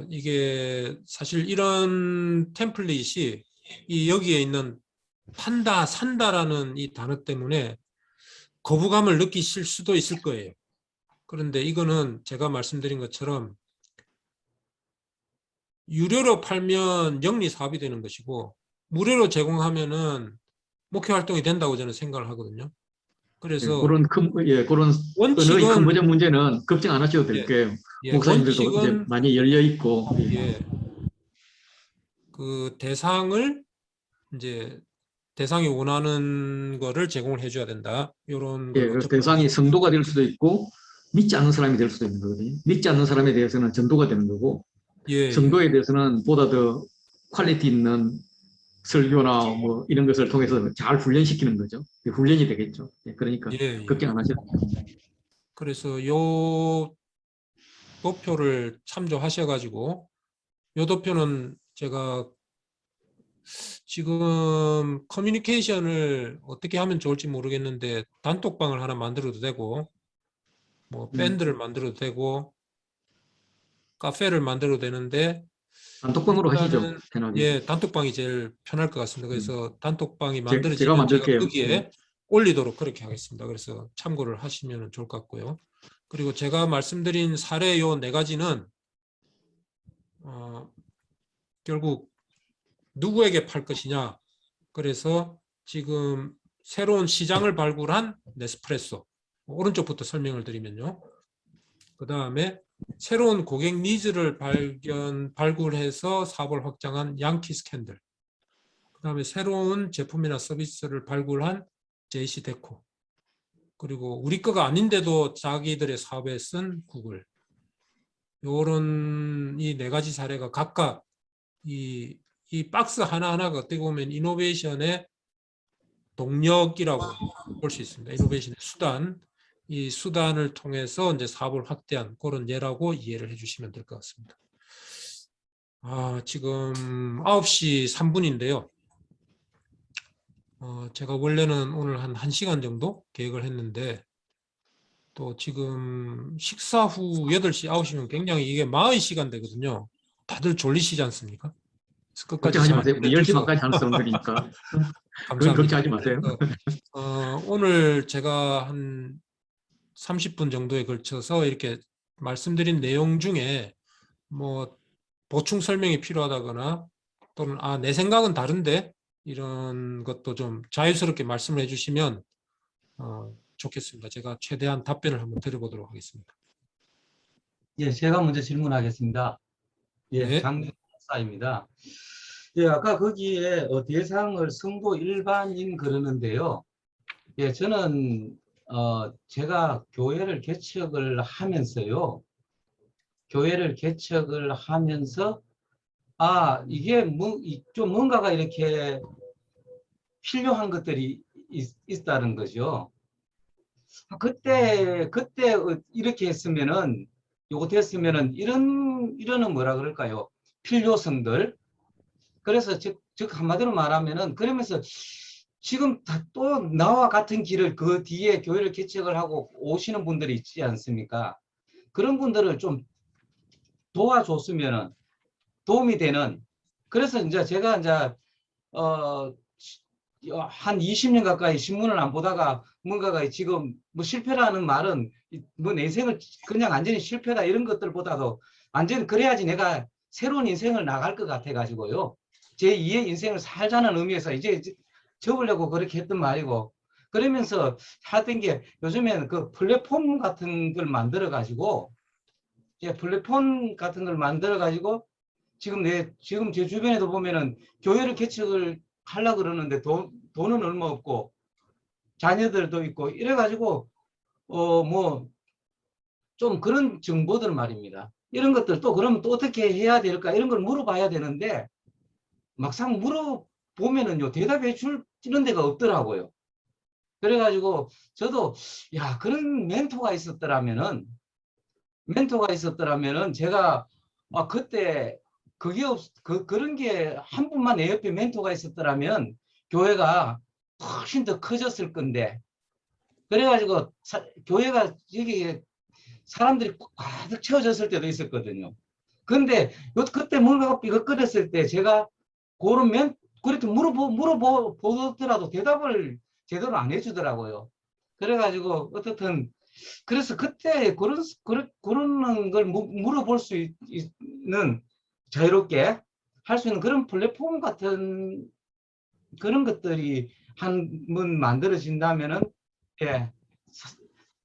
이게 사실 이런 템플릿이 이 여기에 있는 판다, 산다라는 이 단어 때문에 거부감을 느끼실 수도 있을 거예요. 그런데 이거는 제가 말씀드린 것처럼 유료로 팔면 영리 사업이 되는 것이고 무료로 제공하면은 목회 활동이 된다고 저는 생각을 하거든요. 그래서 그런 그런 언어의 큰 문제 문제는 걱정 안 하셔도 될 거예요. 목사님들도 이제 많이 열려 있고. 그 대상을 이제 대상이 원하는 거를 제공을 해줘야 된다. 이런 걸로 대상이 성도가 될 수도 있고 믿지 않는 사람이 될 수도 있는 거거든요. 믿지 않는 사람에 대해서는 전도가 되는 거고 성도에 대해서는 보다 더 퀄리티 있는 설교나 뭐 이런 것을 통해서 잘 훈련시키는 거죠. 훈련이 되겠죠. 그러니까 걱정 안 하셔도 됩니다. 그래서 요 도표를 참조하셔가지고 요 도표는 제가 지금 커뮤니케이션을 어떻게 하면 좋을지 모르겠는데 단톡방을 하나 만들어도 되고 뭐 밴드를 만들어도 되고 카페를 만들어도 되는데 단톡방으로 하시죠. 편하게. 예, 단톡방이 제일 편할 것 같습니다. 그래서 단톡방이 제가 만들어지면 만들게요. 거기에 올리도록 그렇게 하겠습니다. 그래서 참고를 하시면 좋을 것 같고요. 그리고 제가 말씀드린 사례 요 4가지는 결국 누구에게 팔 것이냐. 그래서 지금 새로운 시장을 발굴한 네스프레소. 오른쪽부터 설명을 드리면요. 그 다음에 새로운 고객 니즈를 발굴해서 사업을 확장한 양키 스캔들. 그 다음에 새로운 제품이나 서비스를 발굴한 JC 데코. 그리고 우리 거가 아닌데도 자기들의 사업에 쓴 구글. 요런 이 4가지 사례가 각각 이 박스 하나하나가 어떻게 보면 이노베이션의 동력이라고 볼 수 있습니다. 이노베이션의 수단. 이 수단을 통해서 이제 사업을 확대한 그런 예라고 이해를 해주시면 될 것 같습니다. 지금 9시 3분인데요. 제가 원래는 오늘 한 1시간 정도 계획을 했는데 또 지금 식사 후 8시, 9시면 굉장히 이게 마의 시간 되거든요. 다들 졸리시지 않습니까? 끝까지 걱정하지 마세요. 우리 10시 반까지 하는 사람들이니까. 그건 걱정하지 마세요. 오늘 제가 한 30분 정도에 걸쳐서 이렇게 말씀드린 내용 중에 뭐 보충 설명이 필요하다거나 또는 내 생각은 다른데 이런 것도 좀 자유스럽게 말씀을 해주시면 좋겠습니다. 제가 최대한 답변을 한번 드려보도록 하겠습니다. 예, 제가 먼저 질문하겠습니다. 예, 장준 박사입니다. 예, 아까 거기에 대상을 성도 일반인 그러는데요. 예, 저는 제가 교회를 개척을 하면서요. 교회를 개척을 하면서 이게 좀 뭔가가 이렇게 필요한 것들이 있다는 거죠. 그때 이렇게 했으면은 요거 됐으면은 이러는 뭐라 그럴까요? 필요성들. 그래서 즉 한마디로 말하면은 그러면서 지금 또 나와 같은 길을 그 뒤에 교회를 개척을 하고 오시는 분들이 있지 않습니까? 그런 분들을 좀 도와줬으면은 도움이 되는, 그래서 이제 제가 이제 한 20년 가까이 신문을 안 보다가 뭔가가 지금 뭐 실패라는 말은 뭐 내 인생을 그냥 완전히 실패다 이런 것들보다도 완전히 그래야지 내가 새로운 인생을 나갈 것 같아 가지고요. 제 2의 인생을 살자는 의미에서 이제 접으려고 그렇게 했던 말이고, 그러면서 하던 게 요즘에는 그 플랫폼 같은 걸 만들어 가지고, 플랫폼 같은 걸 만들어 가지고 지금 제 주변에도 보면은 교회를 개척을 하려고 그러는데 돈은 얼마 없고 자녀들도 있고 이래가지고 뭐 좀 그런 정보들 말입니다. 이런 것들 또 그러면 또 어떻게 해야 될까 이런 걸 물어봐야 되는데 막상 물어보면은요 대답해 주는 데가 없더라고요. 그래가지고 저도 야 그런 멘토가 있었더라면은 제가 그때 그런 게 한 분만 내 옆에 멘토가 있었더라면 교회가 훨씬 더 커졌을 건데, 그래가지고 교회가 여기 사람들이 가득 채워졌을 때도 있었거든요. 근데 그때 뭔가가 삐걱거렸을 때 제가 그렇게 물어보더라도 대답을 제대로 안 해주더라고요. 그래가지고 어떻든 그래서 그때 그런 걸 물어볼 수 있는, 자유롭게 할 수 있는 그런 플랫폼 같은 그런 것들이 한번 만들어진다면은, 예,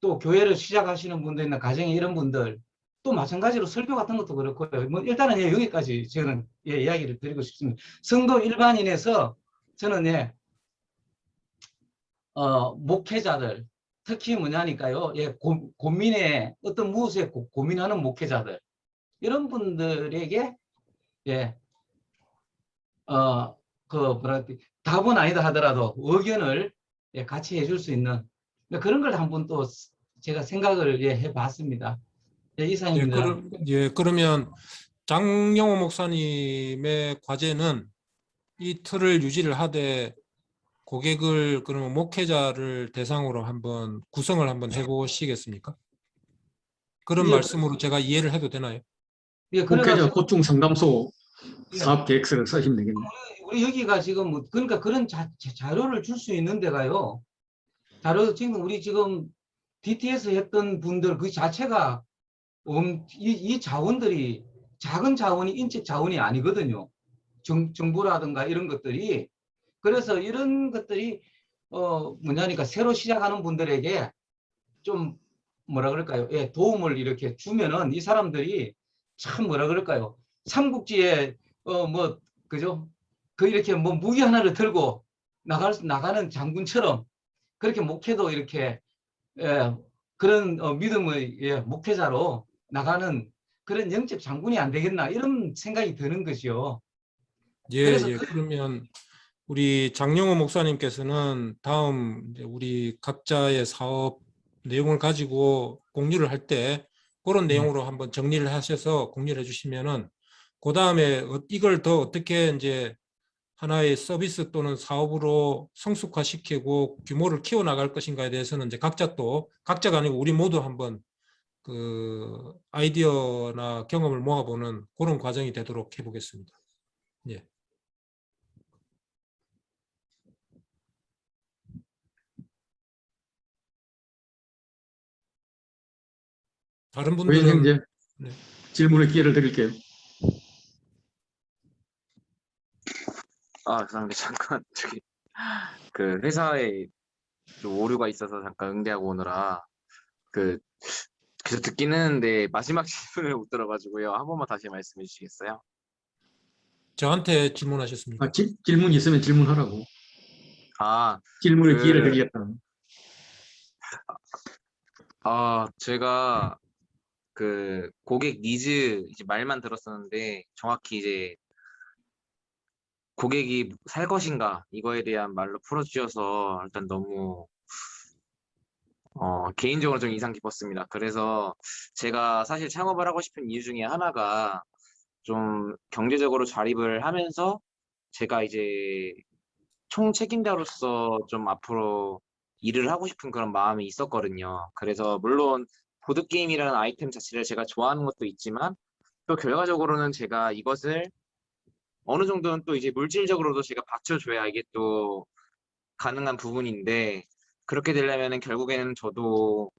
또 교회를 시작하시는 분들이나 가정에 이런 분들 또 마찬가지로 설교 같은 것도 그렇고요. 뭐 일단은 여기까지 저는 이야기를 드리고 싶습니다. 성도 일반인에서 저는 목회자들 특히 뭐냐니까요. 고민에 어떤 무엇에 고민하는 목회자들 이런 분들에게 답은 아니다 하더라도 의견을 같이 해줄 수 있는 그런 걸 한번 또 제가 생각을 해봤습니다. 이상입니다. 그러면 장영호 목사님의 과제는 이 틀을 유지를 하되 고객을 그러면 목회자를 대상으로 한번 구성을 한번 해보시겠습니까? 그런 말씀으로 제가 이해를 해도 되나요? 목회자 고충 상담소 사업 계획서를 쓰시면 되겠네요. 우리 여기가 지금 그러니까 그런 자료를 줄 수 있는 데가요. 우리 지금 DTS 했던 분들 그 자체가 이 자원들이 작은 자원이 인적 자원이 아니거든요. 정부라든가 이런 것들이. 그래서 이런 것들이 뭐냐니까 새로 시작하는 분들에게 좀 뭐라 그럴까요? 도움을 이렇게 주면은 이 사람들이 참 뭐라 그럴까요? 삼국지에 그죠? 이렇게 뭐 무기 하나를 들고 나가는 장군처럼 그렇게 목회도 이렇게 그런 믿음의 목회자로 나가는 그런 영적 장군이 안 되겠나 이런 생각이 드는 것이요. 그러면 우리 장영호 목사님께서는 다음 우리 각자의 사업 내용을 가지고 공유를 할 때 그런 내용으로 한번 정리를 하셔서 공유를 해주시면은 그 다음에 이걸 더 어떻게 이제 하나의 서비스 또는 사업으로 성숙화시키고 규모를 키워나갈 것인가에 대해서는 이제 각자가 아니고 우리 모두 한번 그 아이디어나 경험을 모아보는 그런 과정이 되도록 해보겠습니다. 예. 다른 분들은 형제 질문의 기회를 드릴게요. 죄송합니다. 잠깐 그 회사에 좀 오류가 있어서 잠깐 응대하고 오느라 계속 듣긴 했는데 마지막 질문을 못 들어가지고요. 한 번만 다시 말씀해 주시겠어요? 저한테 질문하셨습니까? 질문 있으면 질문하라고. 질문의 기회를 드리겠다. 제가 고객 니즈 이제 말만 들었었는데 정확히 이제 고객이 살 것인가 이거에 대한 말로 풀어주셔서 일단 너무 개인적으로 좀 인상 깊었습니다. 그래서 제가 사실 창업을 하고 싶은 이유 중에 하나가 좀 경제적으로 자립을 하면서 제가 이제 총책임자로서 좀 앞으로 일을 하고 싶은 그런 마음이 있었거든요. 그래서 물론 보드게임이라는 아이템 자체를 제가 좋아하는 것도 있지만 또 결과적으로는 제가 이것을 어느 정도는 또 이제 물질적으로도 제가 받쳐줘야 이게 또 가능한 부분인데, 그렇게 되려면은 결국에는 저도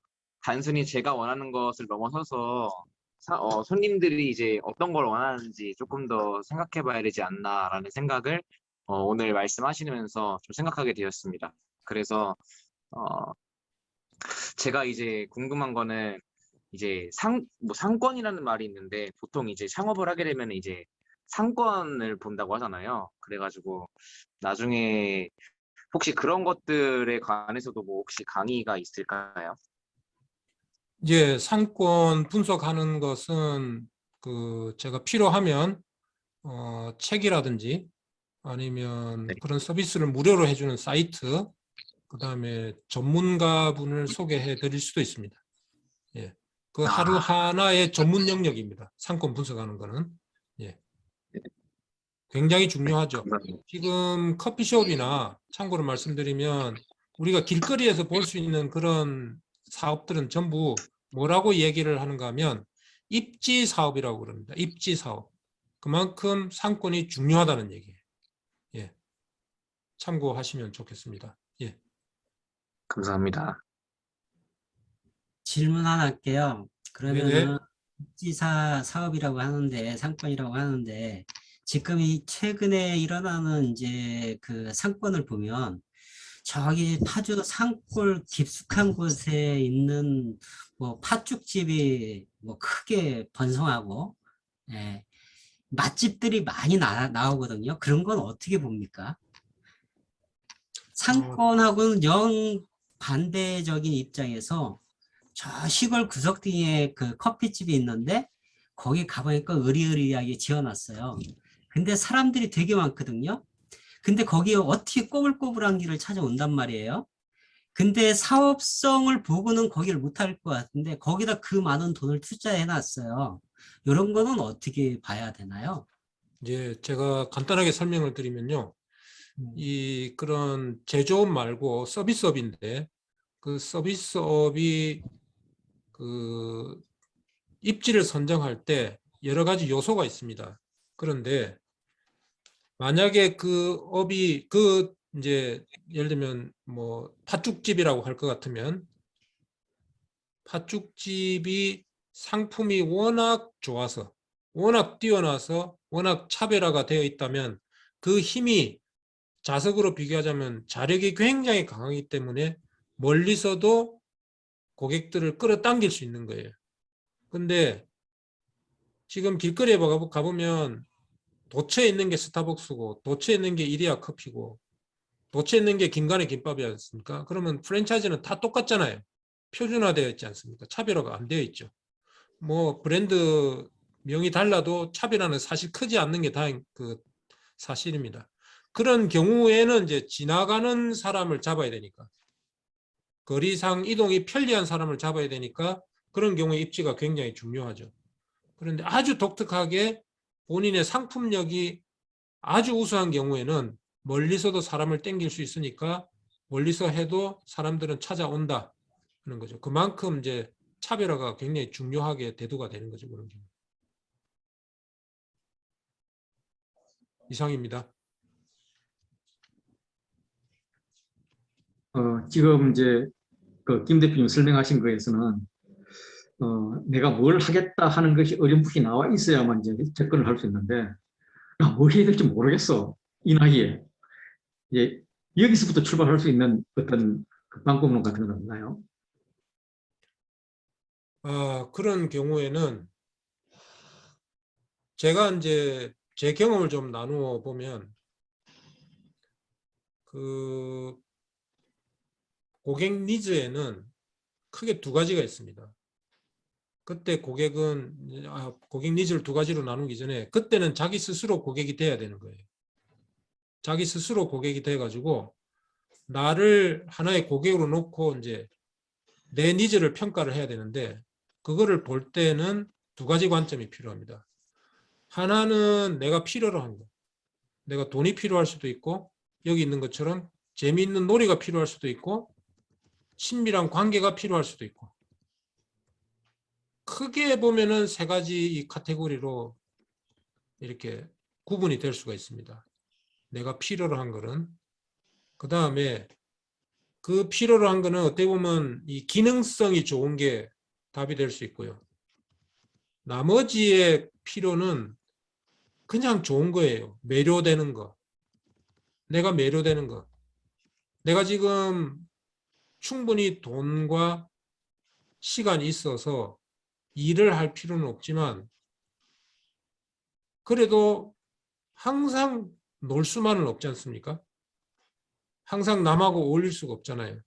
단순히 제가 원하는 것을 넘어서서 손님들이 이제 어떤 걸 원하는지 조금 더 생각해 봐야 되지 않나라는 생각을 오늘 말씀하시면서 좀 생각하게 되었습니다. 그래서 어, 제가 이제 궁금한 거는 이제 상권이라는 말이 있는데, 보통 이제 창업을 하게 되면 이제 상권을 본다고 하잖아요. 그래가지고 나중에 혹시 그런 것들에 관해서도 뭐 혹시 강의가 있을까요? 이제 상권 분석하는 것은 제가 필요하면 책이라든지 아니면 네. 그런 서비스를 무료로 해주는 사이트, 그다음에 전문가분을 소개해 드릴 수도 있습니다. 예. 그 하루 하나의 전문 영역입니다. 상권 분석하는 거는. 예. 굉장히 중요하죠. 감사합니다. 지금 커피숍이나 참고로 말씀드리면 우리가 길거리에서 볼 수 있는 그런 사업들은 전부 뭐라고 얘기를 하는가 하면 입지 사업이라고 그럽니다. 입지 사업. 그만큼 상권이 중요하다는 얘기예요. 예. 참고하시면 좋겠습니다. 예. 감사합니다. 질문 하나 할게요. 네네. 그러면은 복지사 사업이라고 하는데 상권이라고 하는데 지금 이 최근에 일어나는 이제 그 상권을 보면 저기 파주 산골 깊숙한 곳에 있는 뭐 팥죽집이 뭐 크게 번성하고, 예, 맛집들이 많이 나오거든요. 그런 건 어떻게 봅니까? 상권하고는 영 반대적인 입장에서 저 시골 구석등에 그 커피집이 있는데 거기 가보니까 으리으리하게 지어놨어요. 근데 사람들이 되게 많거든요. 근데 거기에 어떻게 꼬불꼬불한 길을 찾아온단 말이에요. 근데 사업성을 보고는 거기를 못할 것 같은데 거기다 그 많은 돈을 투자해 놨어요. 이런 거는 어떻게 봐야 되나요? 이제 제가 간단하게 설명을 드리면요. 그런 제조업 말고 서비스업인데 그 서비스업이 그 입지를 선정할 때 여러 가지 요소가 있습니다. 그런데 만약에 그 업이 이제 예를 들면 뭐 팥죽집이라고 할 것 같으면 팥죽집이 상품이 워낙 좋아서 워낙 뛰어나서 워낙 차별화가 되어 있다면 그 힘이 자석으로 비교하자면 자력이 굉장히 강하기 때문에 멀리서도 고객들을 끌어당길 수 있는 거예요. 근데 지금 길거리에 가보면 도처에 있는 게 스타벅스고 도처에 있는 게 이리야 커피고 도처에 있는 게 김간의 김밥이지 않습니까? 그러면 프랜차이즈는 다 똑같잖아요. 표준화되어 있지 않습니까? 차별화가 안 되어 있죠. 뭐 브랜드 명이 달라도 차별화는 사실 크지 않는 게 사실입니다. 그런 경우에는 이제 지나가는 사람을 잡아야 되니까, 거리상 이동이 편리한 사람을 잡아야 되니까 그런 경우에 입지가 굉장히 중요하죠. 그런데 아주 독특하게 본인의 상품력이 아주 우수한 경우에는 멀리서도 사람을 땡길 수 있으니까 멀리서 해도 사람들은 찾아온다 하는 거죠. 그만큼 이제 차별화가 굉장히 중요하게 대두가 되는 거죠. 그런 경우. 이상입니다. 지금 이제 그 김 대표님 설명하신 거에서는 내가 뭘 하겠다 하는 것이 어렴풋이 나와 있어야만 이제 접근을 할 수 있는데, 뭘 해야 될지 모르겠어, 이 나이에. 이제 여기서부터 출발할 수 있는 어떤 그 방법론 같은 건 없나요? 그런 경우에는 제가 이제 제 경험을 좀 나누어 보면 그 고객 니즈에는 크게 두 가지가 있습니다. 그때 고객 니즈를 두 가지로 나누기 전에 그때는 자기 스스로 고객이 돼야 되는 거예요. 자기 스스로 고객이 돼가지고 나를 하나의 고객으로 놓고 이제 내 니즈를 평가를 해야 되는데, 그거를 볼 때는 두 가지 관점이 필요합니다. 하나는 내가 필요로 한 거. 내가 돈이 필요할 수도 있고, 여기 있는 것처럼 재미있는 놀이가 필요할 수도 있고, 친밀한 관계가 필요할 수도 있고. 크게 보면은 세 가지 이 카테고리로 이렇게 구분이 될 수가 있습니다. 내가 필요로 한 거는. 그 다음에 그 필요로 한 거는 어떻게 보면 이 기능성이 좋은 게 답이 될 수 있고요. 나머지의 필요는 그냥 좋은 거예요. 매료되는 거. 내가 매료되는 거. 내가 지금 충분히 돈과 시간이 있어서 일을 할 필요는 없지만 그래도 항상 놀 수만은 없지 않습니까? 항상 남하고 어울릴 수가 없잖아요.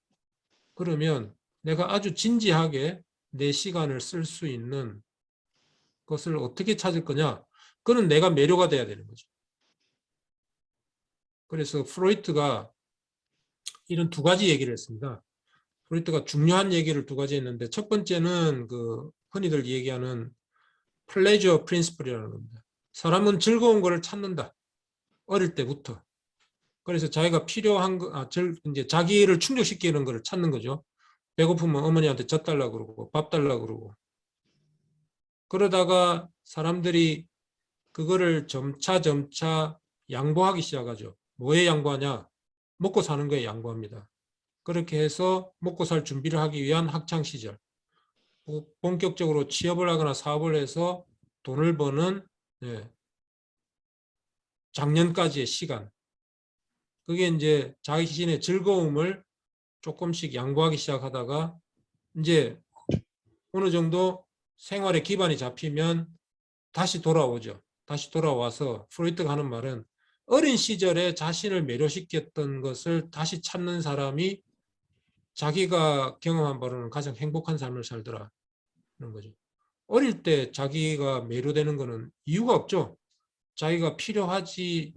그러면 내가 아주 진지하게 내 시간을 쓸 수 있는 것을 어떻게 찾을 거냐? 그건 내가 매료가 돼야 되는 거죠. 그래서 프로이트가 이런 두 가지 얘기를 했습니다. 프로이트가 중요한 얘기를 두 가지 했는데 첫 번째는 그 흔히들 얘기하는 pleasure principle이라는 겁니다. 사람은 즐거운 거를 찾는다. 어릴 때부터. 그래서 자기가 필요한 거, 이제 자기를 충족시키는 거를 찾는 거죠. 배고프면 어머니한테 젖 달라고 그러고 밥 달라고 그러고. 그러다가 사람들이 그거를 점차 양보하기 시작하죠. 뭐에 양보하냐? 먹고 사는 거에 양보합니다. 그렇게 해서 먹고 살 준비를 하기 위한 학창 시절. 본격적으로 취업을 하거나 사업을 해서 돈을 버는 작년까지의 시간. 그게 이제 자기 자신의 즐거움을 조금씩 양보하기 시작하다가 이제 어느 정도 생활의 기반이 잡히면 다시 돌아오죠. 다시 돌아와서 프로이트가 하는 말은 어린 시절에 자신을 매료시켰던 것을 다시 찾는 사람이 자기가 경험한 바로는 가장 행복한 삶을 살더라. 그런 거죠. 어릴 때 자기가 매료되는 거는 이유가 없죠. 자기가 필요하지,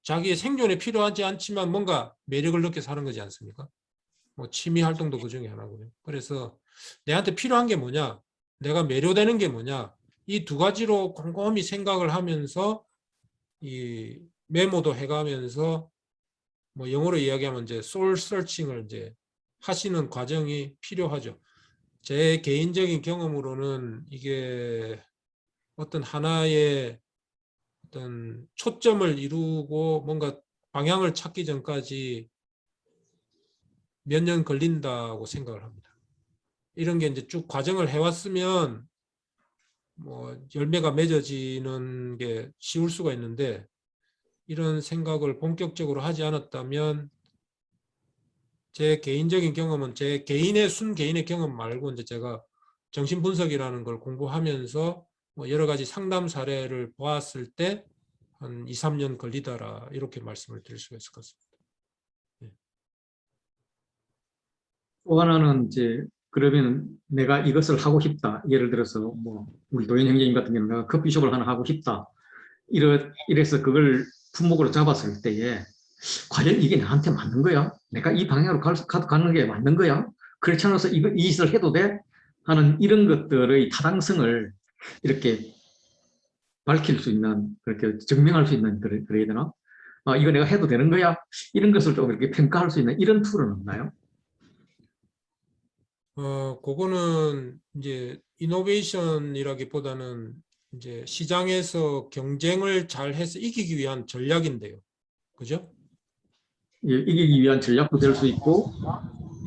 자기의 생존에 필요하지 않지만 뭔가 매력을 느껴 사는 거지 않습니까? 뭐 취미 활동도 그 중에 하나고요. 그래서 내한테 필요한 게 뭐냐? 내가 매료되는 게 뭐냐? 이 두 가지로 곰곰이 생각을 하면서 이 메모도 해가면서 뭐 영어로 이야기하면 이제 soul searching을 이제 하시는 과정이 필요하죠. 제 개인적인 경험으로는 이게 어떤 하나의 어떤 초점을 이루고 뭔가 방향을 찾기 전까지 몇 년 걸린다고 생각을 합니다. 이런 게 이제 쭉 과정을 해왔으면 뭐 열매가 맺어지는 게 쉬울 수가 있는데 이런 생각을 본격적으로 하지 않았다면 제 개인적인 경험은 제 개인의 순개인의 경험 말고 이제 제가 정신분석이라는 걸 공부하면서 뭐 여러 가지 상담 사례를 보았을 때 한 2, 3년 걸리더라 이렇게 말씀을 드릴 수가 있을 것 같습니다. 또 하나는 이제 그러면 내가 이것을 하고 싶다. 예를 들어서 뭐 우리 도현 형제님 같은 경우는 내가 커피숍을 하나 하고 싶다. 이래서 그걸 품목으로 잡았을 때에 과연 이게 나한테 맞는 거야? 내가 이 방향으로 가는 게 맞는 거야? 그렇지 않아서 이 짓을 해도 돼? 하는 이런 것들의 타당성을 이렇게 밝힐 수 있는, 그렇게 증명할 수 있는, 그래야 되나? 이거 내가 해도 되는 거야? 이런 것을 좀 이렇게 평가할 수 있는 이런 툴은 없나요? 그거는 이제 이노베이션이라기보다는 이제 시장에서 경쟁을 잘 해서 이기기 위한 전략인데요. 그죠? 예, 이기기 위한 전략도 될 수 있고,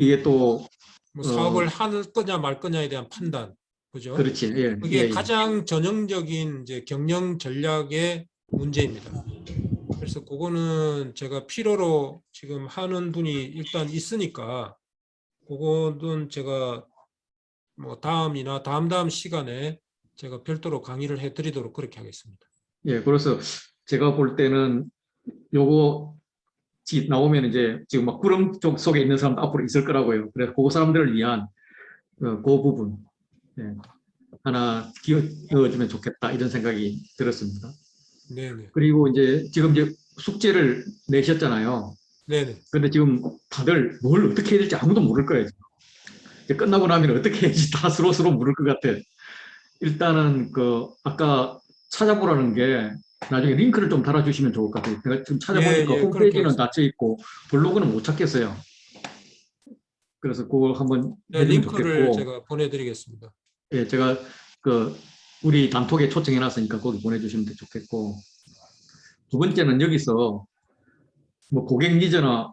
이게 또 뭐 사업을 할 거냐 말 거냐에 대한 판단. 그죠? 그렇지. 예, 그게 예, 예. 가장 전형적인 이제 경영 전략의 문제입니다. 그래서 그거는 제가 필요로 지금 하는 분이 일단 있으니까 그거는 제가 뭐 다음이나 다음 시간에 제가 별도로 강의를 해드리도록 그렇게 하겠습니다. 예, 그래서 제가 볼 때는 요거 나오면 이제 지금 막 구름 쪽 속에 있는 사람도 앞으로 있을 거라고요. 그래서 그 사람들을 위한 그 부분 하나 기어주면 좋겠다 이런 생각이 들었습니다. 네네. 그리고 이제 지금 이제 숙제를 내셨잖아요. 네네. 근데 지금 다들 뭘 어떻게 해야 될지 아무도 모를 거예요. 이제 끝나고 나면 어떻게 해야 될지 다 서로 모를 것 같아. 일단은 그 아까 찾아보라는 게 나중에 링크를 좀 달아주시면 좋을 것 같아요. 제가 지금 찾아보니까 홈페이지는 닫혀 있고 블로그는 못 찾겠어요. 그래서 그걸 한번 네, 해주면 링크를 좋겠고. 제가 보내드리겠습니다. 예, 제가 그 우리 단톡에 초청해놨으니까 거기 보내주시면 더 좋겠고, 두 번째는 여기서 뭐 고객 니즈나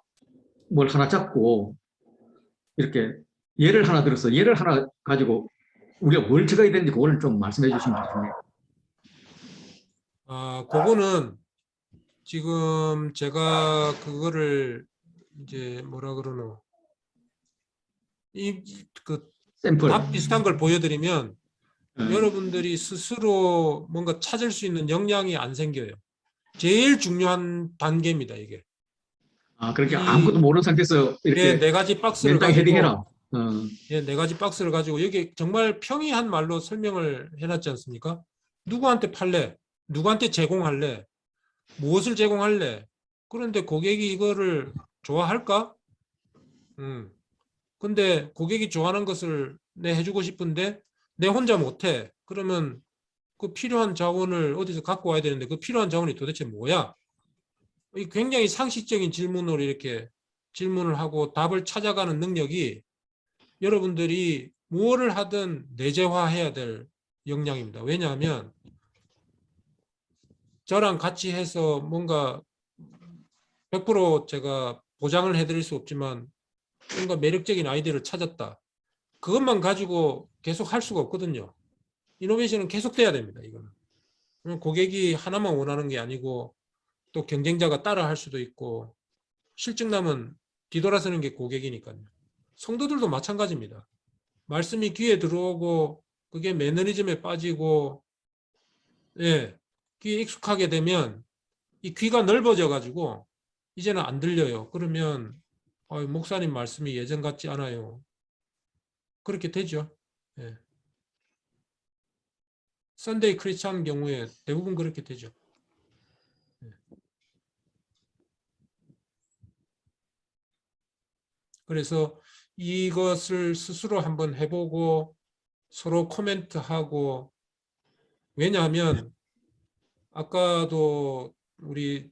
뭘 하나 잡고 이렇게 예를 하나 들어서 예를 하나 가지고 우리가 뭘 적어야 되는지 그거를 좀 말씀해 주시면 좋겠네요. 그거는 지금 제가 그거를 이제 뭐라 그러노, 그 샘플. 답 비슷한 걸 보여드리면 음. 여러분들이 스스로 뭔가 찾을 수 있는 역량이 안 생겨요. 제일 중요한 단계입니다, 이게. 그렇게 아무것도 모르는 상태에서 이렇게 네 가지 박스를 맨땅 헤딩해라. 가지고, 네 가지 박스를 가지고 여기 정말 평이한 말로 설명을 해놨지 않습니까? 누구한테 팔래? 누구한테 제공할래? 무엇을 제공할래? 그런데 고객이 이거를 좋아할까? 근데 고객이 좋아하는 것을 내 해주고 싶은데 내 혼자 못해. 그러면 그 필요한 자원을 어디서 갖고 와야 되는데 그 필요한 자원이 도대체 뭐야? 이 굉장히 상식적인 질문으로 이렇게 질문을 하고 답을 찾아가는 능력이 여러분들이 무엇을 하든 내재화해야 될 역량입니다. 왜냐하면 저랑 같이 해서 뭔가 100% 제가 보장을 해드릴 수 없지만 뭔가 매력적인 아이디어를 찾았다. 그것만 가지고 계속 할 수가 없거든요. 이노베이션은 계속돼야 됩니다. 이거는. 고객이 하나만 원하는 게 아니고 또 경쟁자가 따라 할 수도 있고 실증나면 뒤돌아서는 게 고객이니까요. 성도들도 마찬가지입니다. 말씀이 귀에 들어오고 그게 매너리즘에 빠지고 귀에 익숙하게 되면 이 귀가 넓어져 가지고 이제는 안 들려요. 그러면 목사님 말씀이 예전 같지 않아요. 그렇게 되죠. 선데이 크리스찬 경우에 대부분 그렇게 되죠. 그래서 이것을 스스로 한번 해보고 서로 코멘트하고, 왜냐하면 아까도 우리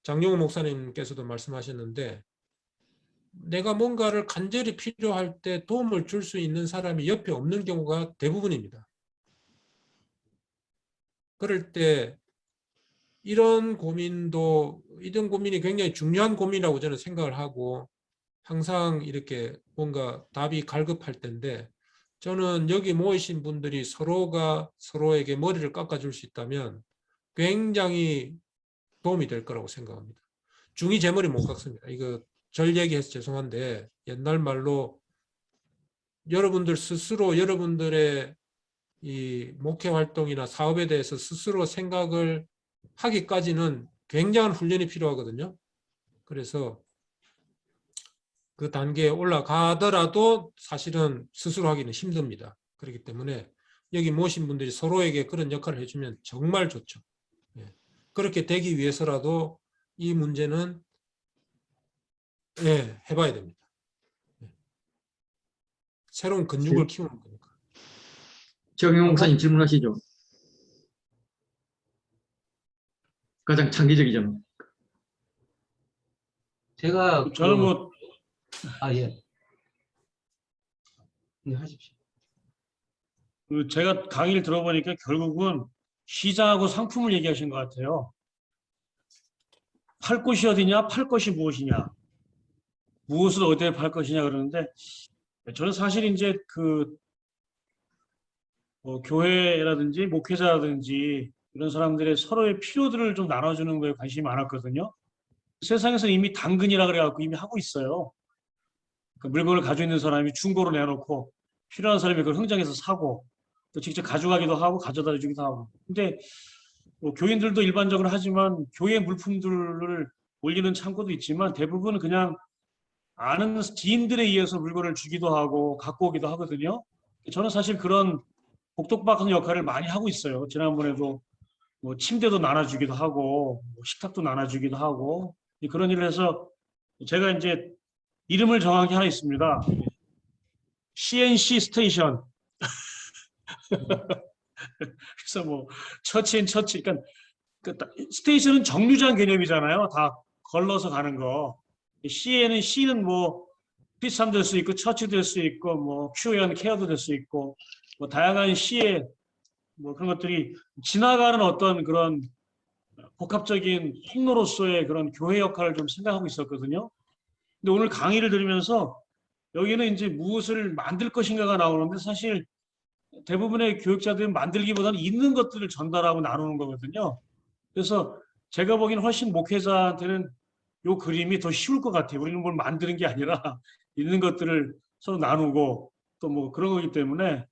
장용호 목사님께서도 말씀하셨는데 내가 뭔가를 간절히 필요할 때 도움을 줄 수 있는 사람이 옆에 없는 경우가 대부분입니다. 그럴 때 이런 고민이 굉장히 중요한 고민이라고 저는 생각을 하고 항상 이렇게 뭔가 답이 갈급할 텐데, 저는 여기 모이신 분들이 서로가 서로에게 머리를 깎아줄 수 있다면 굉장히 도움이 될 거라고 생각합니다. 중이 제 머리 못 깎습니다. 이거 절 얘기해서 죄송한데 옛날 말로 여러분들 스스로 여러분들의 이 목회 활동이나 사업에 대해서 스스로 생각을 하기까지는 굉장한 훈련이 필요하거든요. 그래서 그 단계에 올라가더라도 사실은 스스로 하기는 힘듭니다. 그렇기 때문에 여기 모신 분들이 서로에게 그런 역할을 해주면 정말 좋죠. 그렇게 되기 위해서라도 이 문제는 해봐야 됩니다. 새로운 근육을 키우는 거니까. 정용 목사님 질문하시죠. 가장 창의적이잖아요. 제가 저는 뭐 예. 네, 하십시오. 제가 강의를 들어보니까 결국은 시장하고 상품을 얘기하신 것 같아요. 팔 곳이 어디냐, 팔 것이 무엇이냐, 무엇을 어디에 팔 것이냐 그러는데, 저는 사실 이제 교회라든지 목회자라든지 이런 사람들의 서로의 필요들을 좀 나눠주는 거에 관심이 많았거든요. 세상에서 이미 당근이라 그래갖고 이미 하고 있어요. 그 물건을 가지고 있는 사람이 중고로 내놓고 필요한 사람이 그걸 흥정해서 사고 또 직접 가져가기도 하고 가져다 주기도 하고. 근데 교인들도 일반적으로 하지만 교회 물품들을 올리는 창고도 있지만 대부분은 그냥 아는 지인들에 의해서 물건을 주기도 하고 갖고 오기도 하거든요. 저는 사실 그런 복독박하는 역할을 많이 하고 있어요. 지난번에도 뭐 침대도 나눠주기도 하고 뭐 식탁도 나눠주기도 하고 그런 일을 해서 제가 이제 이름을 정한 게 하나 있습니다. CNC 스테이션. 그래서 뭐 처치앤 처치. 그러니까 스테이션은 정류장 개념이잖아요. 다 걸러서 가는 거. C는 뭐 피스함 될 수 있고 처치 될 수 있고 뭐 Q엔 케어도 될 수 있고 뭐 다양한 C의 뭐 그런 것들이 지나가는 어떤 그런 복합적인 통로로서의 그런 교회 역할을 좀 생각하고 있었거든요. 근데 오늘 강의를 들으면서 여기는 이제 무엇을 만들 것인가가 나오는데 사실 대부분의 교육자들은 만들기보다는 있는 것들을 전달하고 나누는 거거든요. 그래서 제가 보기에는 훨씬 목회자한테는 요 그림이 더 쉬울 것 같아요. 우리는 뭘 만드는 게 아니라 있는 것들을 서로 나누고 또 뭐 그런 거기 때문에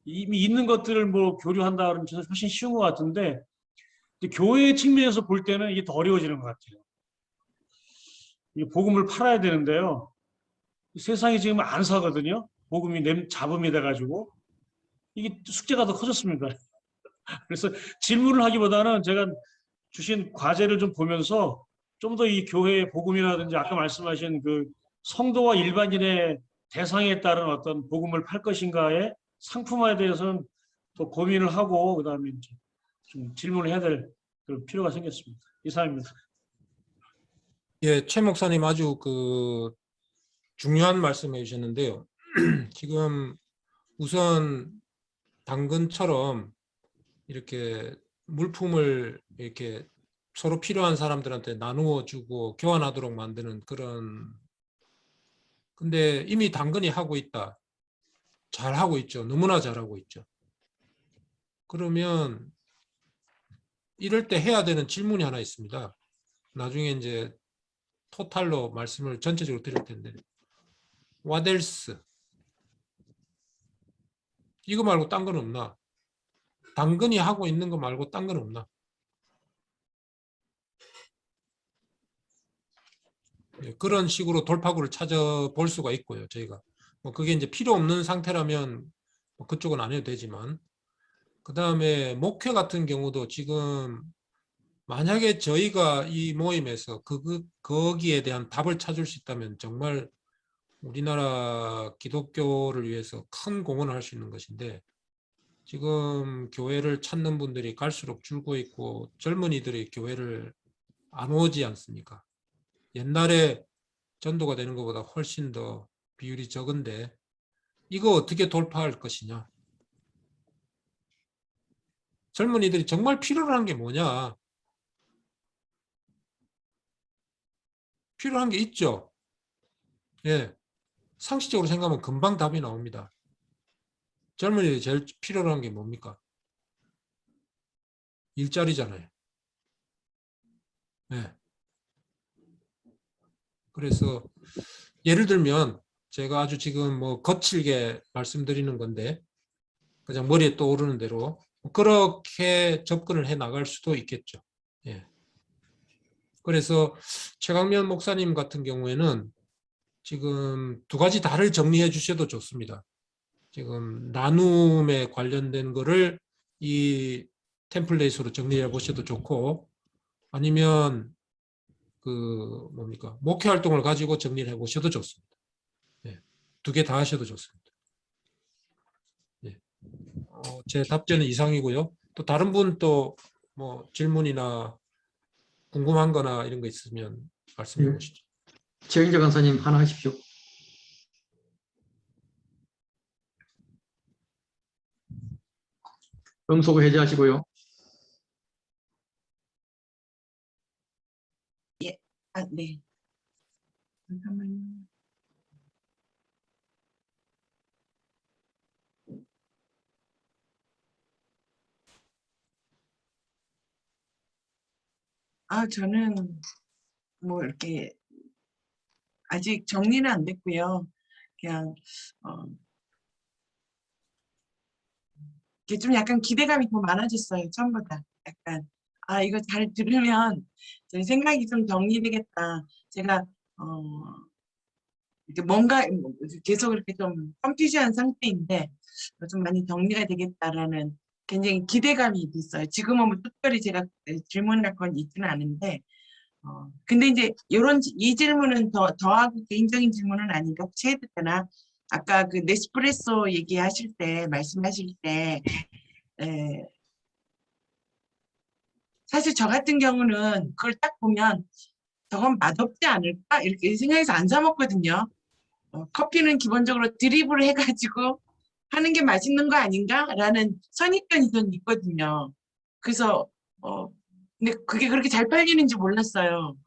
이미 있는 것들을 뭐 교류한다 그러면 저는 훨씬 쉬운 것 같은데 교회 측면에서 볼 때는 이게 더 어려워지는 것 같아요. 이 복음을 팔아야 되는데요. 세상이 지금 안 사거든요. 복음이 잡음이 돼가지고 이게 숙제가 더 커졌습니다. 그래서 질문을 하기보다는 제가 주신 과제를 좀 보면서 좀 더 이 교회의 복음이라든지 아까 말씀하신 그 성도와 일반인의 대상에 따른 어떤 복음을 팔 것인가의 상품화에 대해서는 더 고민을 하고 그다음에 이제 좀 질문을 해야 될 그런 필요가 생겼습니다. 이상입니다. 예, 최 목사님 아주 그 중요한 말씀해 주셨는데요. 지금 우선 당근처럼 이렇게 물품을 이렇게 서로 필요한 사람들한테 나누어 주고 교환하도록 만드는 그런, 근데 이미 당근이 하고 있다. 잘하고 있죠. 너무나 잘하고 있죠. 그러면 이럴 때 해야 되는 질문이 하나 있습니다. 나중에 이제 토탈로 말씀을 전체적으로 드릴 텐데, What else? 이거 말고 딴 건 없나? 당근이 하고 있는 거 말고 딴 건 없나? 예, 그런 식으로 돌파구를 찾아볼 수가 있고요. 저희가 뭐 그게 이제 필요 없는 상태라면 뭐 그쪽은 안 해도 되지만, 그 다음에 목회 같은 경우도 지금 만약에 저희가 이 모임에서 거기에 대한 답을 찾을 수 있다면 정말 우리나라 기독교를 위해서 큰 공헌을 할 수 있는 것인데, 지금 교회를 찾는 분들이 갈수록 줄고 있고 젊은이들이 교회를 안 오지 않습니까? 옛날에 전도가 되는 것보다 훨씬 더 비율이 적은데 이거 어떻게 돌파할 것이냐? 젊은이들이 정말 필요로 하는 게 뭐냐? 필요한 게 있죠. 예, 상식적으로 생각하면 금방 답이 나옵니다. 젊은이들이 제일 필요로 하는 게 뭡니까? 일자리잖아요. 예. 그래서 예를 들면 제가 아주 지금 뭐 거칠게 말씀드리는 건데 그냥 머리에 떠오르는 대로 그렇게 접근을 해 나갈 수도 있겠죠. 예. 그래서 최강면 목사님 같은 경우에는 지금 두 가지 다를 정리해 주셔도 좋습니다. 지금 나눔에 관련된 거를 이 템플릿으로 정리해 보셔도 좋고, 아니면 그 뭡니까 목회 활동을 가지고 정리를 해 보셔도 좋습니다. 예. 두 개 다 하셔도 좋습니다. 예. 제 답변은 이상이고요. 또 다른 분 또 뭐 질문이나 궁금한 거나 이런 거 있으면 말씀해 보시죠. 최영재 간사님 하나 하십시오. 음소거 해제하시고요. 아, 네. 잠깐만요. 저는 뭐 이렇게 아직 정리는 안 됐고요. 그냥 이게 좀 약간 기대감이 더 많아졌어요. 처음보다. 약간 이거 잘 들으면 제 생각이 좀 정리되겠다. 제가 이렇게 뭔가 계속 이렇게 좀 컨퓨즈한 상태인데 좀 많이 정리가 되겠다라는 굉장히 기대감이 있어요. 지금은 뭐 특별히 제가 질문할 건 있지는 않은데 근데 이제 이 질문은 더하고 개인적인 질문은 아닌가 혹시 해도 되나? 아까 그 네스프레소 얘기하실 때 말씀하실 때 사실 저 같은 경우는 그걸 딱 보면 저건 맛없지 않을까? 이렇게 생각해서 안 사 먹거든요. 커피는 기본적으로 드립을 해가지고 하는 게 맛있는 거 아닌가라는 선입견이 전 있거든요. 그래서 근데 그게 그렇게 잘 팔리는지 몰랐어요.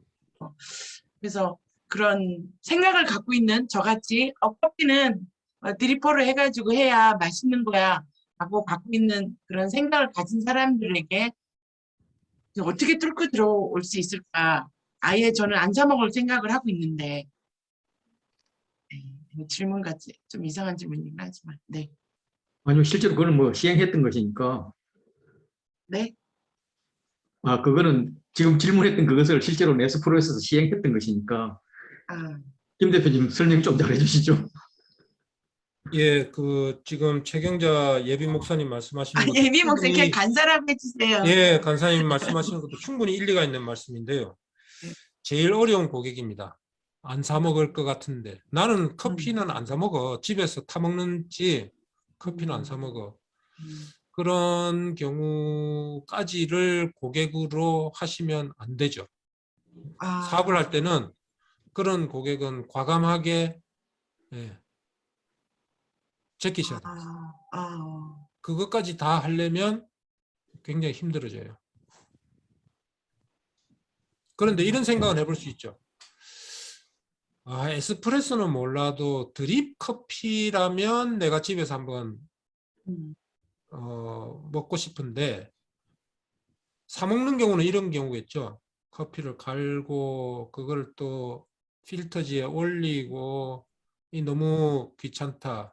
그래서 그런 생각을 갖고 있는 저같이 커피는 드리퍼를 해가지고 해야 맛있는 거야 하고 갖고 있는 그런 생각을 가진 사람들에게 어떻게 뚫고 들어올 수 있을까? 아예 저는 안 사 먹을 생각을 하고 있는데 질문 같이 좀 이상한 질문이긴 하지만 네. 아니요, 실제로 그거는 뭐 시행했던 것이니까. 네? 아, 그거는 지금 질문했던 그것을 실제로 네스프로에서 시행했던 것이니까. 아, 김 대표님 설명 좀 잘해 주시죠. 예, 그 지금 최경자 예비 목사님 말씀하시는 것도 예비 목사님 그냥 충분히 간사라고 해주세요. 예, 간사님 말씀하시는 것도 충분히 일리가 있는 말씀인데요. 네. 제일 어려운 고객입니다. 안 사 먹을 것 같은데 나는 커피는 안 사 먹어. 집에서 타 먹는지 커피는 안 사 먹어. 그런 경우까지를 고객으로 하시면 안 되죠. 사업을 할 때는 그런 고객은 과감하게 제끼셔야 됩니다. 그것까지 다 하려면 굉장히 힘들어져요. 그런데 이런 생각은 해볼 수 있죠. 아, 에스프레소는 몰라도 드립 커피라면 내가 집에서 한번 먹고 싶은데 사 먹는 경우는 이런 경우겠죠. 커피를 갈고 그걸 또 필터지에 올리고 이 너무 귀찮다.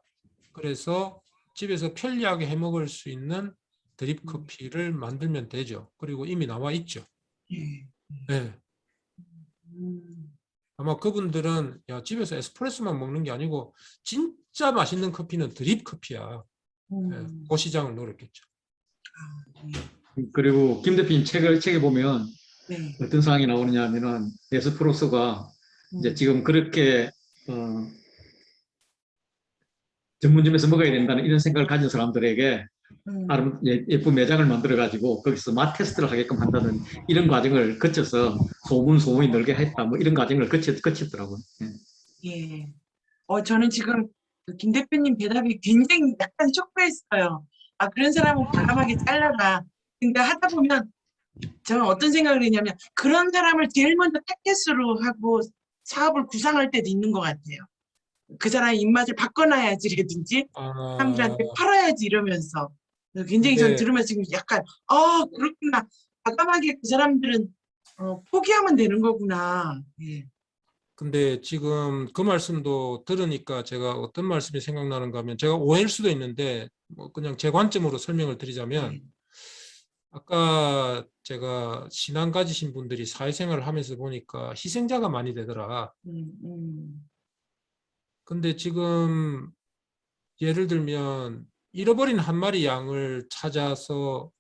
그래서 집에서 편리하게 해 먹을 수 있는 드립 커피를 만들면 되죠. 그리고 이미 나와 있죠. 네. 아마 그분들은 야, 집에서 에스프레소만 먹는 게 아니고 진짜 맛있는 커피는 드립 커피야. 네, 그 시장을 노렸겠죠. 그리고 김 대표님 책에 보면 네. 어떤 사항이 나오느냐 하면은 에스프레소가 이제 지금 그렇게 전문점에서 먹어야 된다는 이런 생각을 가진 사람들에게 예쁜 매장을 만들어 가지고 거기서 맛 테스트를 하게끔 한다는 이런 과정을 거쳐서 소문이 늘게 했다 뭐 이런 과정을 거쳤더라고요. 예. 저는 지금 김 대표님 대답이 굉장히 약간 쇼크했어요. 아, 그런 사람은 과감하게 잘라라. 근데 하다 보면 저는 어떤 생각을 했냐면 그런 사람을 제일 먼저 타겟으로 하고 사업을 구상할 때도 있는 것 같아요. 그 사람의 입맛을 바꿔놔야지라든지 사람들한테 팔아야지 이러면서 굉장히 전 들으면서 지금 약간 그렇구나. 과감하게 그 사람들은 포기하면 되는 거구나. 예. 근데 지금 그 말씀도 들으니까 제가 어떤 말씀이 생각나는가 하면 제가 오해일 수도 있는데 뭐 그냥 제 관점으로 설명을 드리자면 아까 제가 신앙 가지신 분들이 사회생활을 하면서 보니까 희생자가 많이 되더라. 근데 지금 예를 들면 잃어버린 한 마리 양을 찾아서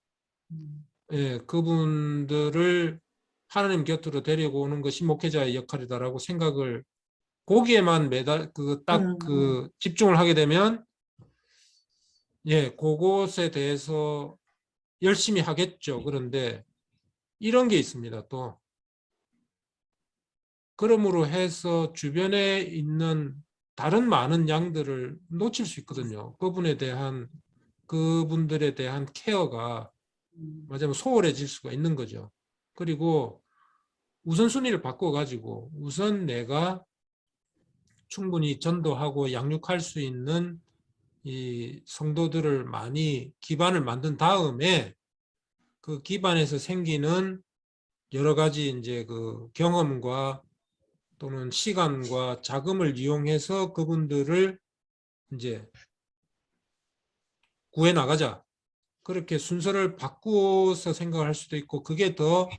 그분들을 하나님 곁으로 데리고 오는 것이 목회자의 역할이다라고 생각을 거기에만 집중을 하게 되면 그것에 대해서 열심히 하겠죠. 그런데 이런 게 있습니다. 또 그러므로 해서 주변에 있는 다른 많은 양들을 놓칠 수 있거든요. 그분들에 대한 케어가 맞으면 소홀해질 수가 있는 거죠. 그리고 우선순위를 바꿔가지고 우선 내가 충분히 전도하고 양육할 수 있는 이 성도들을 많이 기반을 만든 다음에 그 기반에서 생기는 여러 가지 이제 그 경험과 또는 시간과 자금을 이용해서 그분들을 이제 구해 나가자. 그렇게 순서를 바꾸어서 생각할 수도 있고 그게 더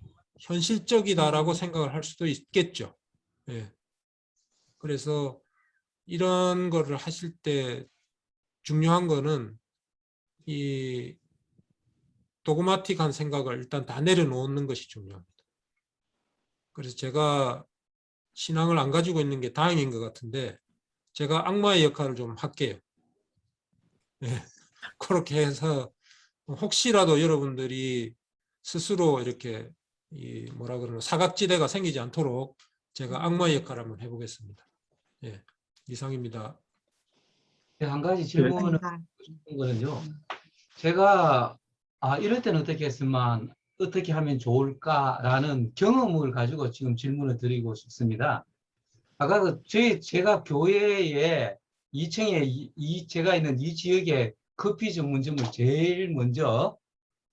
현실적이다라고 생각을 할 수도 있겠죠. 예. 그래서 이런 거를 하실 때 중요한 거는 이 도그마틱한 생각을 일단 다 내려놓는 것이 중요합니다. 그래서 제가 신앙을 안 가지고 있는 게 다행인 것 같은데 제가 악마의 역할을 좀 할게요. 예. 그렇게 해서 혹시라도 여러분들이 스스로 이렇게 뭐라 그러나 사각지대가 생기지 않도록 제가 악마의 역할을 한번 해보겠습니다. 예, 이상입니다. 한 가지 질문을 감사. 드리는 거는요. 제가 이럴 때는 어떻게 했으면 어떻게 하면 좋을까라는 경험을 가지고 지금 질문을 드리고 싶습니다. 아까 제가 교회에 2층에 제가 있는 이 지역에 커피 전문점을 제일 먼저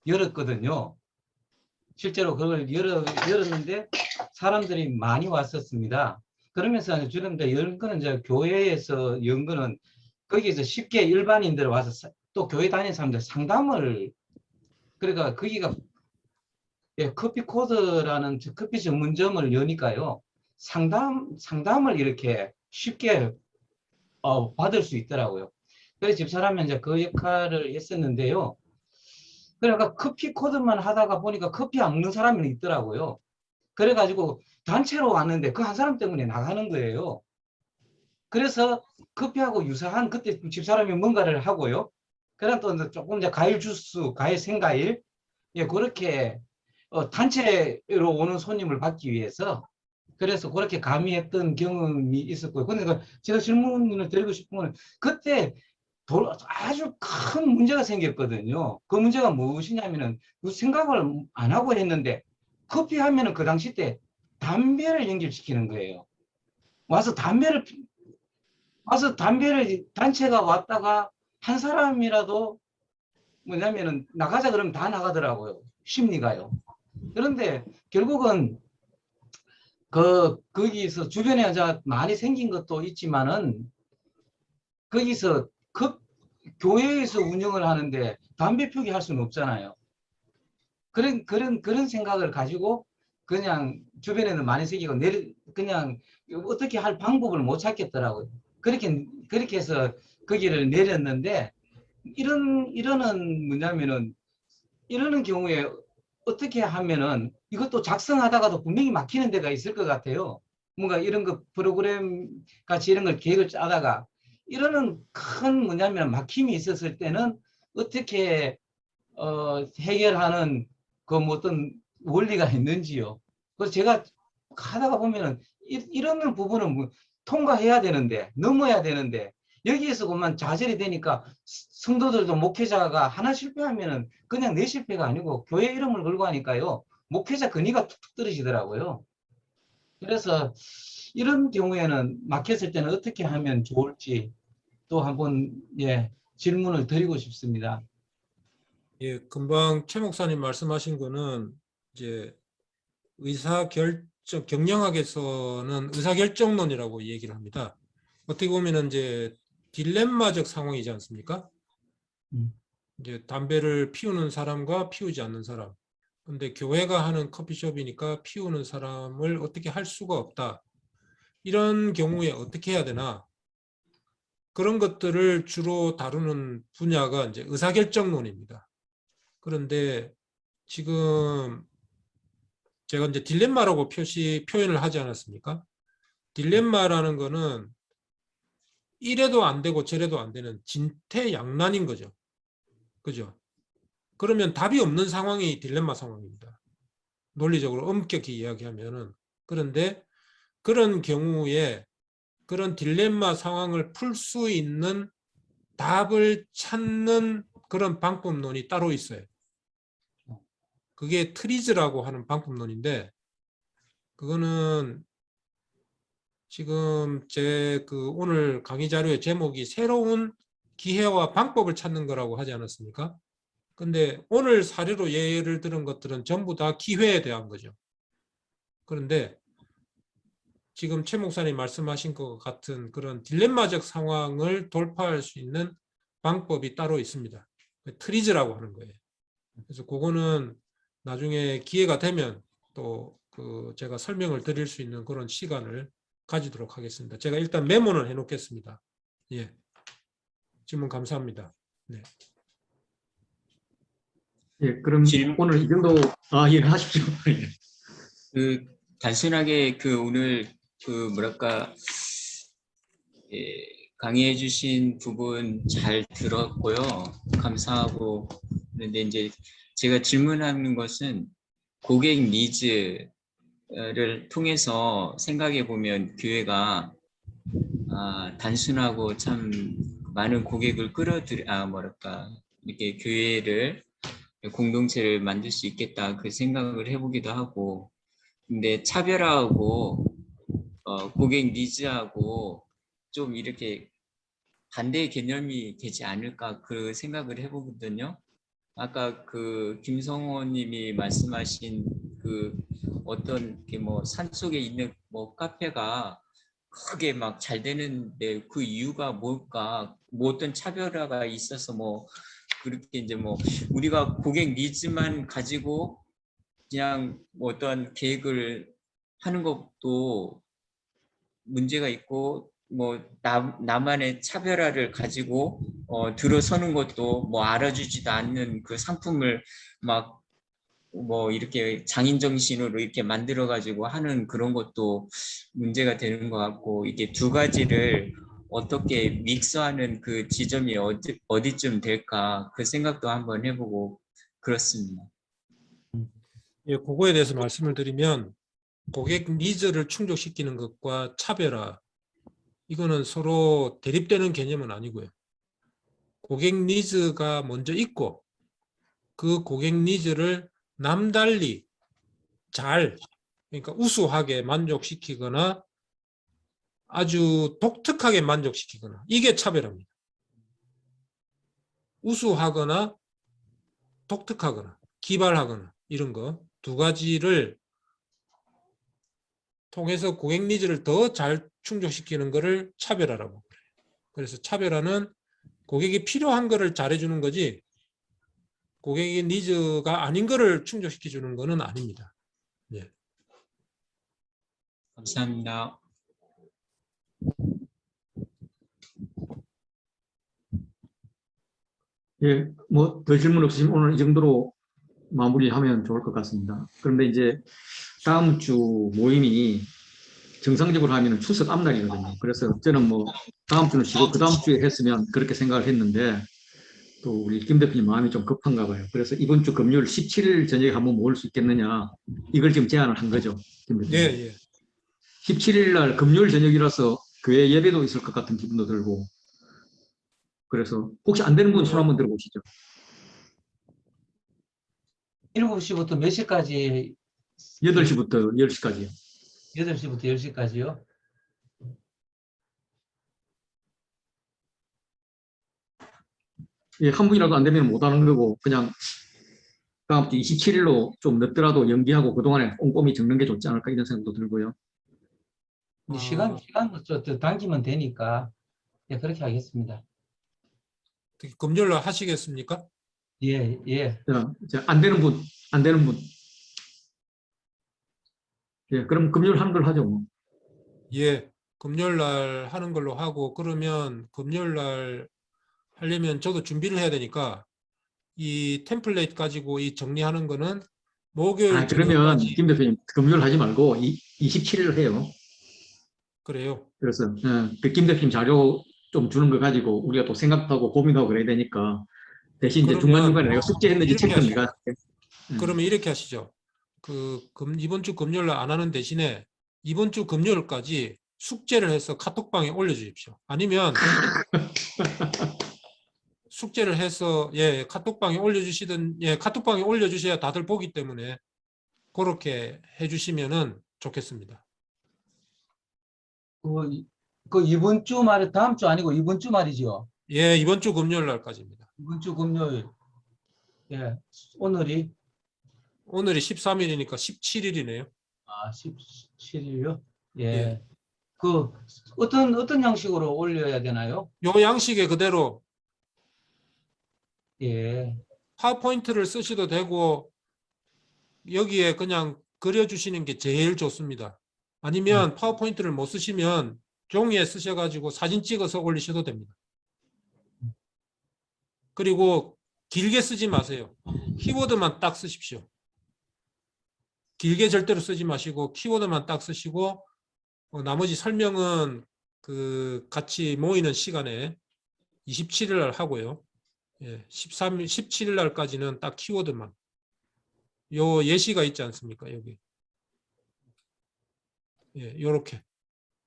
열었거든요. 실제로 그걸 열었는데 사람들이 많이 왔었습니다. 그러면서 주는데 연 거는 이제 교회에서 연 거는 거기서 쉽게 일반인들 와서 또 교회 다니는 사람들 상담을 그러니까 거기가 커피 코드라는 커피 전문점을 여니까요. 상담을 이렇게 쉽게 받을 수 있더라고요. 그래서 집사람이 이제 그 역할을 했었는데요. 그러니까 커피 코드만 하다가 보니까 커피 안 먹는 사람이 있더라고요. 그래가지고 단체로 왔는데 그 한 사람 때문에 나가는 거예요. 그래서 커피하고 유사한 그때 집사람이 뭔가를 하고요. 그다음 또 조금 이제 과일 주스, 과일 생과일, 예, 그렇게 단체로 오는 손님을 받기 위해서 그래서 그렇게 가미했던 경험이 있었고요. 그러니까 제가 질문을 드리고 싶은 건 그때 아주 큰 문제가 생겼거든요. 그 문제가 무엇이냐면은 생각을 안 하고 했는데 커피 하면은 그 당시 때 담배를 연결시키는 거예요. 와서 담배를 단체가 왔다가 한 사람이라도 뭐냐면은 나가자 그러면 다 나가더라고요. 심리가요. 그런데 결국은 거기서 주변에 이제 많이 생긴 것도 있지만은 거기서 교회에서 운영을 하는데 담배 피우게 할 수는 없잖아요. 그런 생각을 가지고 그냥 주변에는 많이 생기고 그냥 어떻게 할 방법을 못 찾겠더라고요. 그렇게 해서 거기를 내렸는데 이러는 뭐냐면은 이러는 경우에 어떻게 하면은 이것도 작성하다가도 분명히 막히는 데가 있을 것 같아요. 뭔가 이런 거 프로그램 같이 이런 걸 계획을 짜다가 이러는 큰 뭐냐면 막힘이 있었을 때는 어떻게 해결하는 그 뭐 어떤 원리가 있는지요. 그래서 제가 하다가 보면은 이런 부분은 뭐 통과해야 되는데 넘어야 되는데 여기에서 그만 좌절이 되니까 성도들도 목회자가 하나 실패하면은 그냥 내 실패가 아니고 교회 이름을 걸고 하니까요. 목회자 근위가 툭툭 떨어지더라고요. 그래서 이런 경우에는 막혔을 때는 어떻게 하면 좋을지 또 한번 질문을 드리고 싶습니다. 예, 금방 최 목사님 말씀하신 거는 이제 경영학에서는 의사결정론이라고 얘기를 합니다. 어떻게 보면은 이제 딜레마적 상황이지 않습니까? 이제 담배를 피우는 사람과 피우지 않는 사람. 근데 교회가 하는 커피숍이니까 피우는 사람을 어떻게 할 수가 없다. 이런 경우에 어떻게 해야 되나? 그런 것들을 주로 다루는 분야가 이제 의사결정론입니다. 그런데 지금 제가 이제 딜레마라고 표현을 하지 않았습니까? 딜레마라는 거는 이래도 안 되고 저래도 안 되는 진퇴양난인 거죠. 그죠? 그러면 답이 없는 상황이 딜레마 상황입니다. 논리적으로 엄격히 이야기하면은. 그런데 그런 경우에 그런 딜레마 상황을 풀 수 있는 답을 찾는 그런 방법론이 따로 있어요. 그게 트리즈라고 하는 방법론인데 그거는 지금 제 오늘 강의 자료의 제목이 새로운 기회와 방법을 찾는 거라고 하지 않았습니까? 근데 오늘 사례로 예를 들은 것들은 전부 다 기회에 대한 거죠. 그런데 지금 최 목사님 말씀하신 것 같은 그런 딜레마적 상황을 돌파할 수 있는 방법이 따로 있습니다. 트리즈라고 하는 거예요. 그래서 그거는 나중에 기회가 되면 또 제가 설명을 드릴 수 있는 그런 시간을 가지도록 하겠습니다. 제가 일단 메모는 해놓겠습니다. 예. 질문 감사합니다. 네. 예, 그럼 오늘 이 정도 예, 하십시오. 단순하게 오늘 뭐랄까 강의해 주신 부분 잘 들었고요. 감사하고 그런데 이제 제가 질문하는 것은 고객 니즈를 통해서 생각해 보면 교회가 단순하고 참 많은 고객을 뭐랄까 이렇게 교회를 공동체를 만들 수 있겠다 그 생각을 해보기도 하고 근데 차별화하고 고객 니즈하고 좀 이렇게 반대의 개념이 되지 않을까 그 생각을 해보거든요. 아까 그 김성호님이 말씀하신 그 어떤 뭐 산속에 있는 뭐 카페가 크게 막 잘 되는데 그 이유가 뭘까? 뭐 어떤 차별화가 있어서 뭐 그렇게 이제 뭐 우리가 고객 니즈만 가지고 그냥 뭐 어떤 계획을 하는 것도 문제가 있고 뭐 나만의 차별화를 가지고 들어서는 것도 뭐 알아주지도 않는 그 상품을 막 뭐 이렇게 장인 정신으로 이렇게 만들어 가지고 하는 그런 것도 문제가 되는 것 같고 이게 두 가지를 어떻게 믹스하는 그 지점이 어디쯤 될까 그 생각도 한번 해보고 그렇습니다. 예, 그거에 대해서 말씀을 드리면 고객 니즈를 충족시키는 것과 차별화 이거는 서로 대립되는 개념은 아니고요. 고객 니즈가 먼저 있고 그 고객 니즈를 남달리 잘 그러니까 우수하게 만족시키거나 아주 독특하게 만족시키거나 이게 차별화입니다. 우수하거나 독특하거나 기발하거나 이런 거 두 가지를 통해서 고객 니즈를 더 잘 충족시키는 것을 차별화라고 그래요. 그래서 차별화는 고객이 필요한 거를 잘해주는 거지 고객의 니즈가 아닌 거를 충족시켜주는 거는 아닙니다. 예. 감사합니다. 예, 뭐 더 질문 없으시면 오늘 이 정도로 마무리하면 좋을 것 같습니다. 그런데 이제 다음 주 모임이 정상적으로 하면 추석 앞날이거든요. 그래서 저는 뭐 다음 주는 쉬고 그 다음 주에 했으면 그렇게 생각을 했는데 또 우리 김 대표님 마음이 좀 급한가 봐요. 그래서 이번 주 금요일 17일 저녁에 한번 모을 수 있겠느냐 이걸 지금 제안을 한 거죠. 김 대표님. 예, 예. 17일 날 금요일 저녁이라서 교회 예배도 있을 것 같은 기분도 들고 그래서 혹시 안 되는 분 손 한번 들어보시죠. 7시부터 몇 시까지? 8시부터 10시까지요. 8시부터 10시까지요? 예, 한 분이라도 안 되면 못 하는 거고 그냥 다음 주 27일로 좀 늦더라도 연기하고 그동안에 꼼꼼히 적는 게 좋지 않을까 이런 생각도 들고요. 시간 좀 당기면 되니까 예, 그렇게 하겠습니다. 금요일 날 하시겠습니까? 예, 예. 자, 안 되는 분, 안 되는 분. 예, 그럼 금요일 하는 걸 하죠. 뭐. 예, 금요일 날 하는 걸로 하고 그러면 금요일 날 하려면 저도 준비를 해야 되니까 이 템플릿 가지고 이 정리하는 거는 목요일 그러면 저녁까지 김 대표님 금요일 하지 말고 27일 해요. 그래요. 그래서 그 김 대표님 자료 좀 주는 거 가지고 우리가 또 생각하고 고민하고 그래야 되니까 대신 이제 중간중간에 내가 숙제했는지 체크는 내가 할게. 그러면 이렇게 하시죠. 이번 주 금요일 날 안 하는 대신에 이번 주 금요일까지 숙제를 해서 카톡방에 올려주십시오. 아니면 숙제를 해서 예 카톡방에 올려주시든 예 카톡방에 올려주셔야 다들 보기 때문에 그렇게 해주시면은 좋겠습니다. 그 이번 주 말이 다음 주 아니고 이번 주 말이죠. 예 이번 주 금요일 날까지입니다. 이번 주 금요일. 예, 오늘이 13일이니까 17일이네요. 17일요? 예. 예. 그 어떤 양식으로 올려야 되나요? 요 양식에 그대로 예. 파워포인트를 쓰셔도 되고 여기에 그냥 그려주시는 게 제일 좋습니다. 아니면 파워포인트를 못 쓰시면 종이에 쓰셔가지고 사진 찍어서 올리셔도 됩니다. 그리고 길게 쓰지 마세요. 키워드만 딱 쓰십시오. 길게 절대로 쓰지 마시고 키워드만 딱 쓰시고 나머지 설명은 그 같이 모이는 시간에 27일 날 하고요. 예, 17일 날까지는 딱 키워드만. 요 예시가 있지 않습니까? 여기. 예, 요렇게.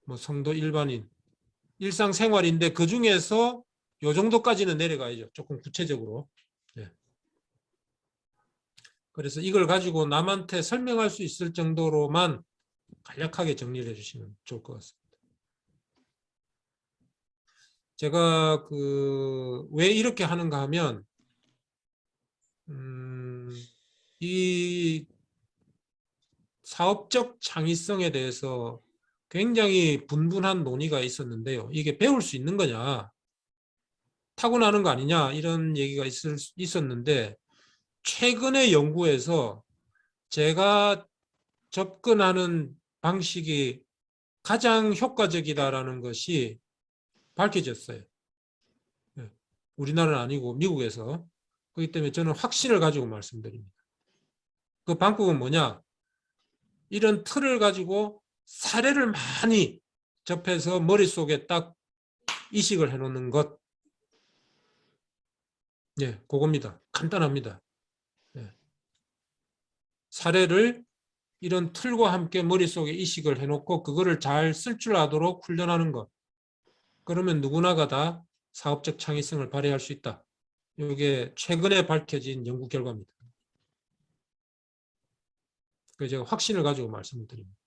뭐 성도 일반인. 일상생활인데 그 중에서 요 정도까지는 내려가야죠. 조금 구체적으로. 예. 그래서 이걸 가지고 남한테 설명할 수 있을 정도로만 간략하게 정리를 해주시면 좋을 것 같습니다. 제가 왜 이렇게 하는가 하면 이 사업적 창의성에 대해서 굉장히 분분한 논의가 있었는데요. 이게 배울 수 있는 거냐, 타고나는 거 아니냐, 이런 얘기가 있었는데, 최근의 연구에서 제가 접근하는 방식이 가장 효과적이다라는 것이 밝혀졌어요. 우리나라는 아니고 미국에서. 그렇기 때문에 저는 확신을 가지고 말씀드립니다. 그 방법은 뭐냐? 이런 틀을 가지고 사례를 많이 접해서 머릿속에 딱 이식을 해놓는 것. 예, 그겁니다. 간단합니다. 예. 사례를 이런 틀과 함께 머릿속에 이식을 해놓고 그거를 잘 쓸 줄 아도록 훈련하는 것. 그러면 누구나가 다 사업적 창의성을 발휘할 수 있다. 이게 최근에 밝혀진 연구 결과입니다. 그래서 제가 확신을 가지고 말씀을 드립니다.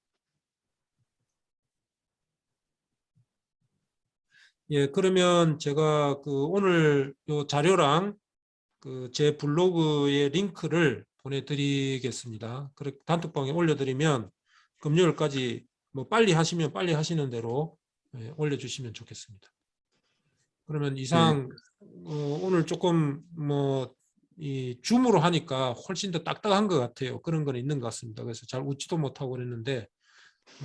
예, 그러면 제가 오늘 요 자료랑 제 블로그의 링크를 보내드리겠습니다. 그렇게 단톡방에 올려드리면 금요일까지 뭐 빨리 하시면 빨리 하시는 대로 올려주시면 좋겠습니다. 그러면 이상 오늘 조금 이 줌으로 하니까 훨씬 더 딱딱한 것 같아요. 그런 건 있는 것 같습니다. 그래서 잘 웃지도 못하고 그랬는데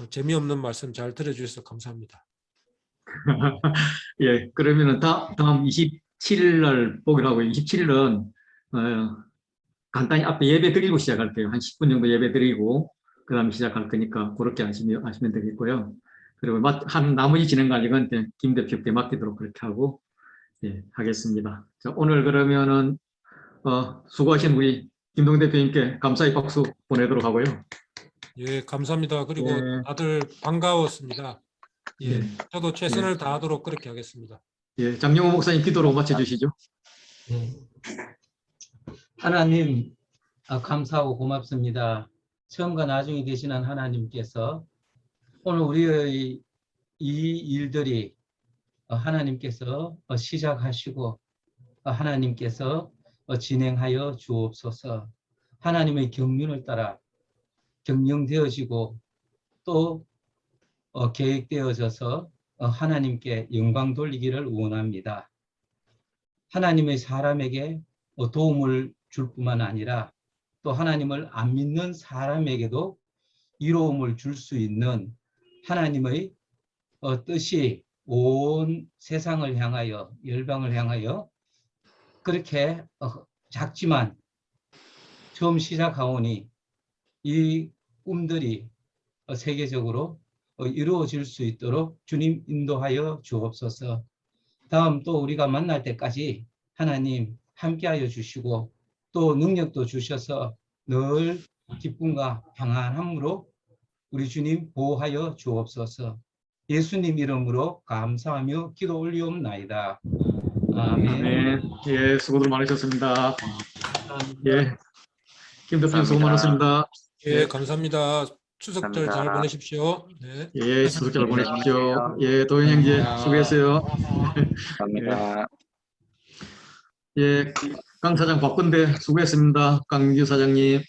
재미없는 말씀 잘 들어주셔서 감사합니다. 예, 그러면은 다음 27일 날 보기로 하고 27일은 간단히 앞에 예배 드리고 시작할게요. 한 10분 정도 예배 드리고 그 다음에 시작할 거니까 그렇게 하시면 되겠고요. 그리고 나머지 진행 관리는 김 대표께 맡기도록 그렇게 하고 하겠습니다. 자, 오늘 그러면은 수고하신 우리 김동 대표님께 감사의 박수 보내도록 하고요. 예, 감사합니다. 그리고 예. 다들 반가웠습니다. 예, 예. 저도 최선을 다하도록 그렇게 하겠습니다. 예, 장영호 목사님 기도로 마쳐주시죠. 하나님, 감사하고 고맙습니다. 처음과 나중이 되시는 하나님께서 오늘 우리의 이 일들이 하나님께서 시작하시고 하나님께서 진행하여 주옵소서. 하나님의 경륜을 따라 경영되어지고 또 계획되어져서 하나님께 영광 돌리기를 원합니다. 하나님의 사람에게 도움을 줄 뿐만 아니라 또 하나님을 안 믿는 사람에게도 이로움을 줄 수 있는 하나님의 뜻이 온 세상을 향하여, 열방을 향하여 그렇게 작지만 처음 시작하오니 이 꿈들이 세계적으로 이루어질 수 있도록 주님 인도하여 주옵소서. 다음 또 우리가 만날 때까지 하나님 함께하여 주시고 또 능력도 주셔서 늘 기쁨과 평안함으로 우리 주님 보호하여 주옵소서. 예수님 이름으로 감사하며 기도 올리옵나이다. 아멘. 예, 수고들 많으셨습니다. 예, 김 대표님 수고 많으셨습니다. 예, 감사합니다. 추석들 잘 감사합니다. 보내십시오. 네. 예, 추석 잘 보내십시오. 예, 도현 형제 수고했어요. 감사합니다. 예, 강 사장 바쁜데 수고했습니다. 강민규 사장님.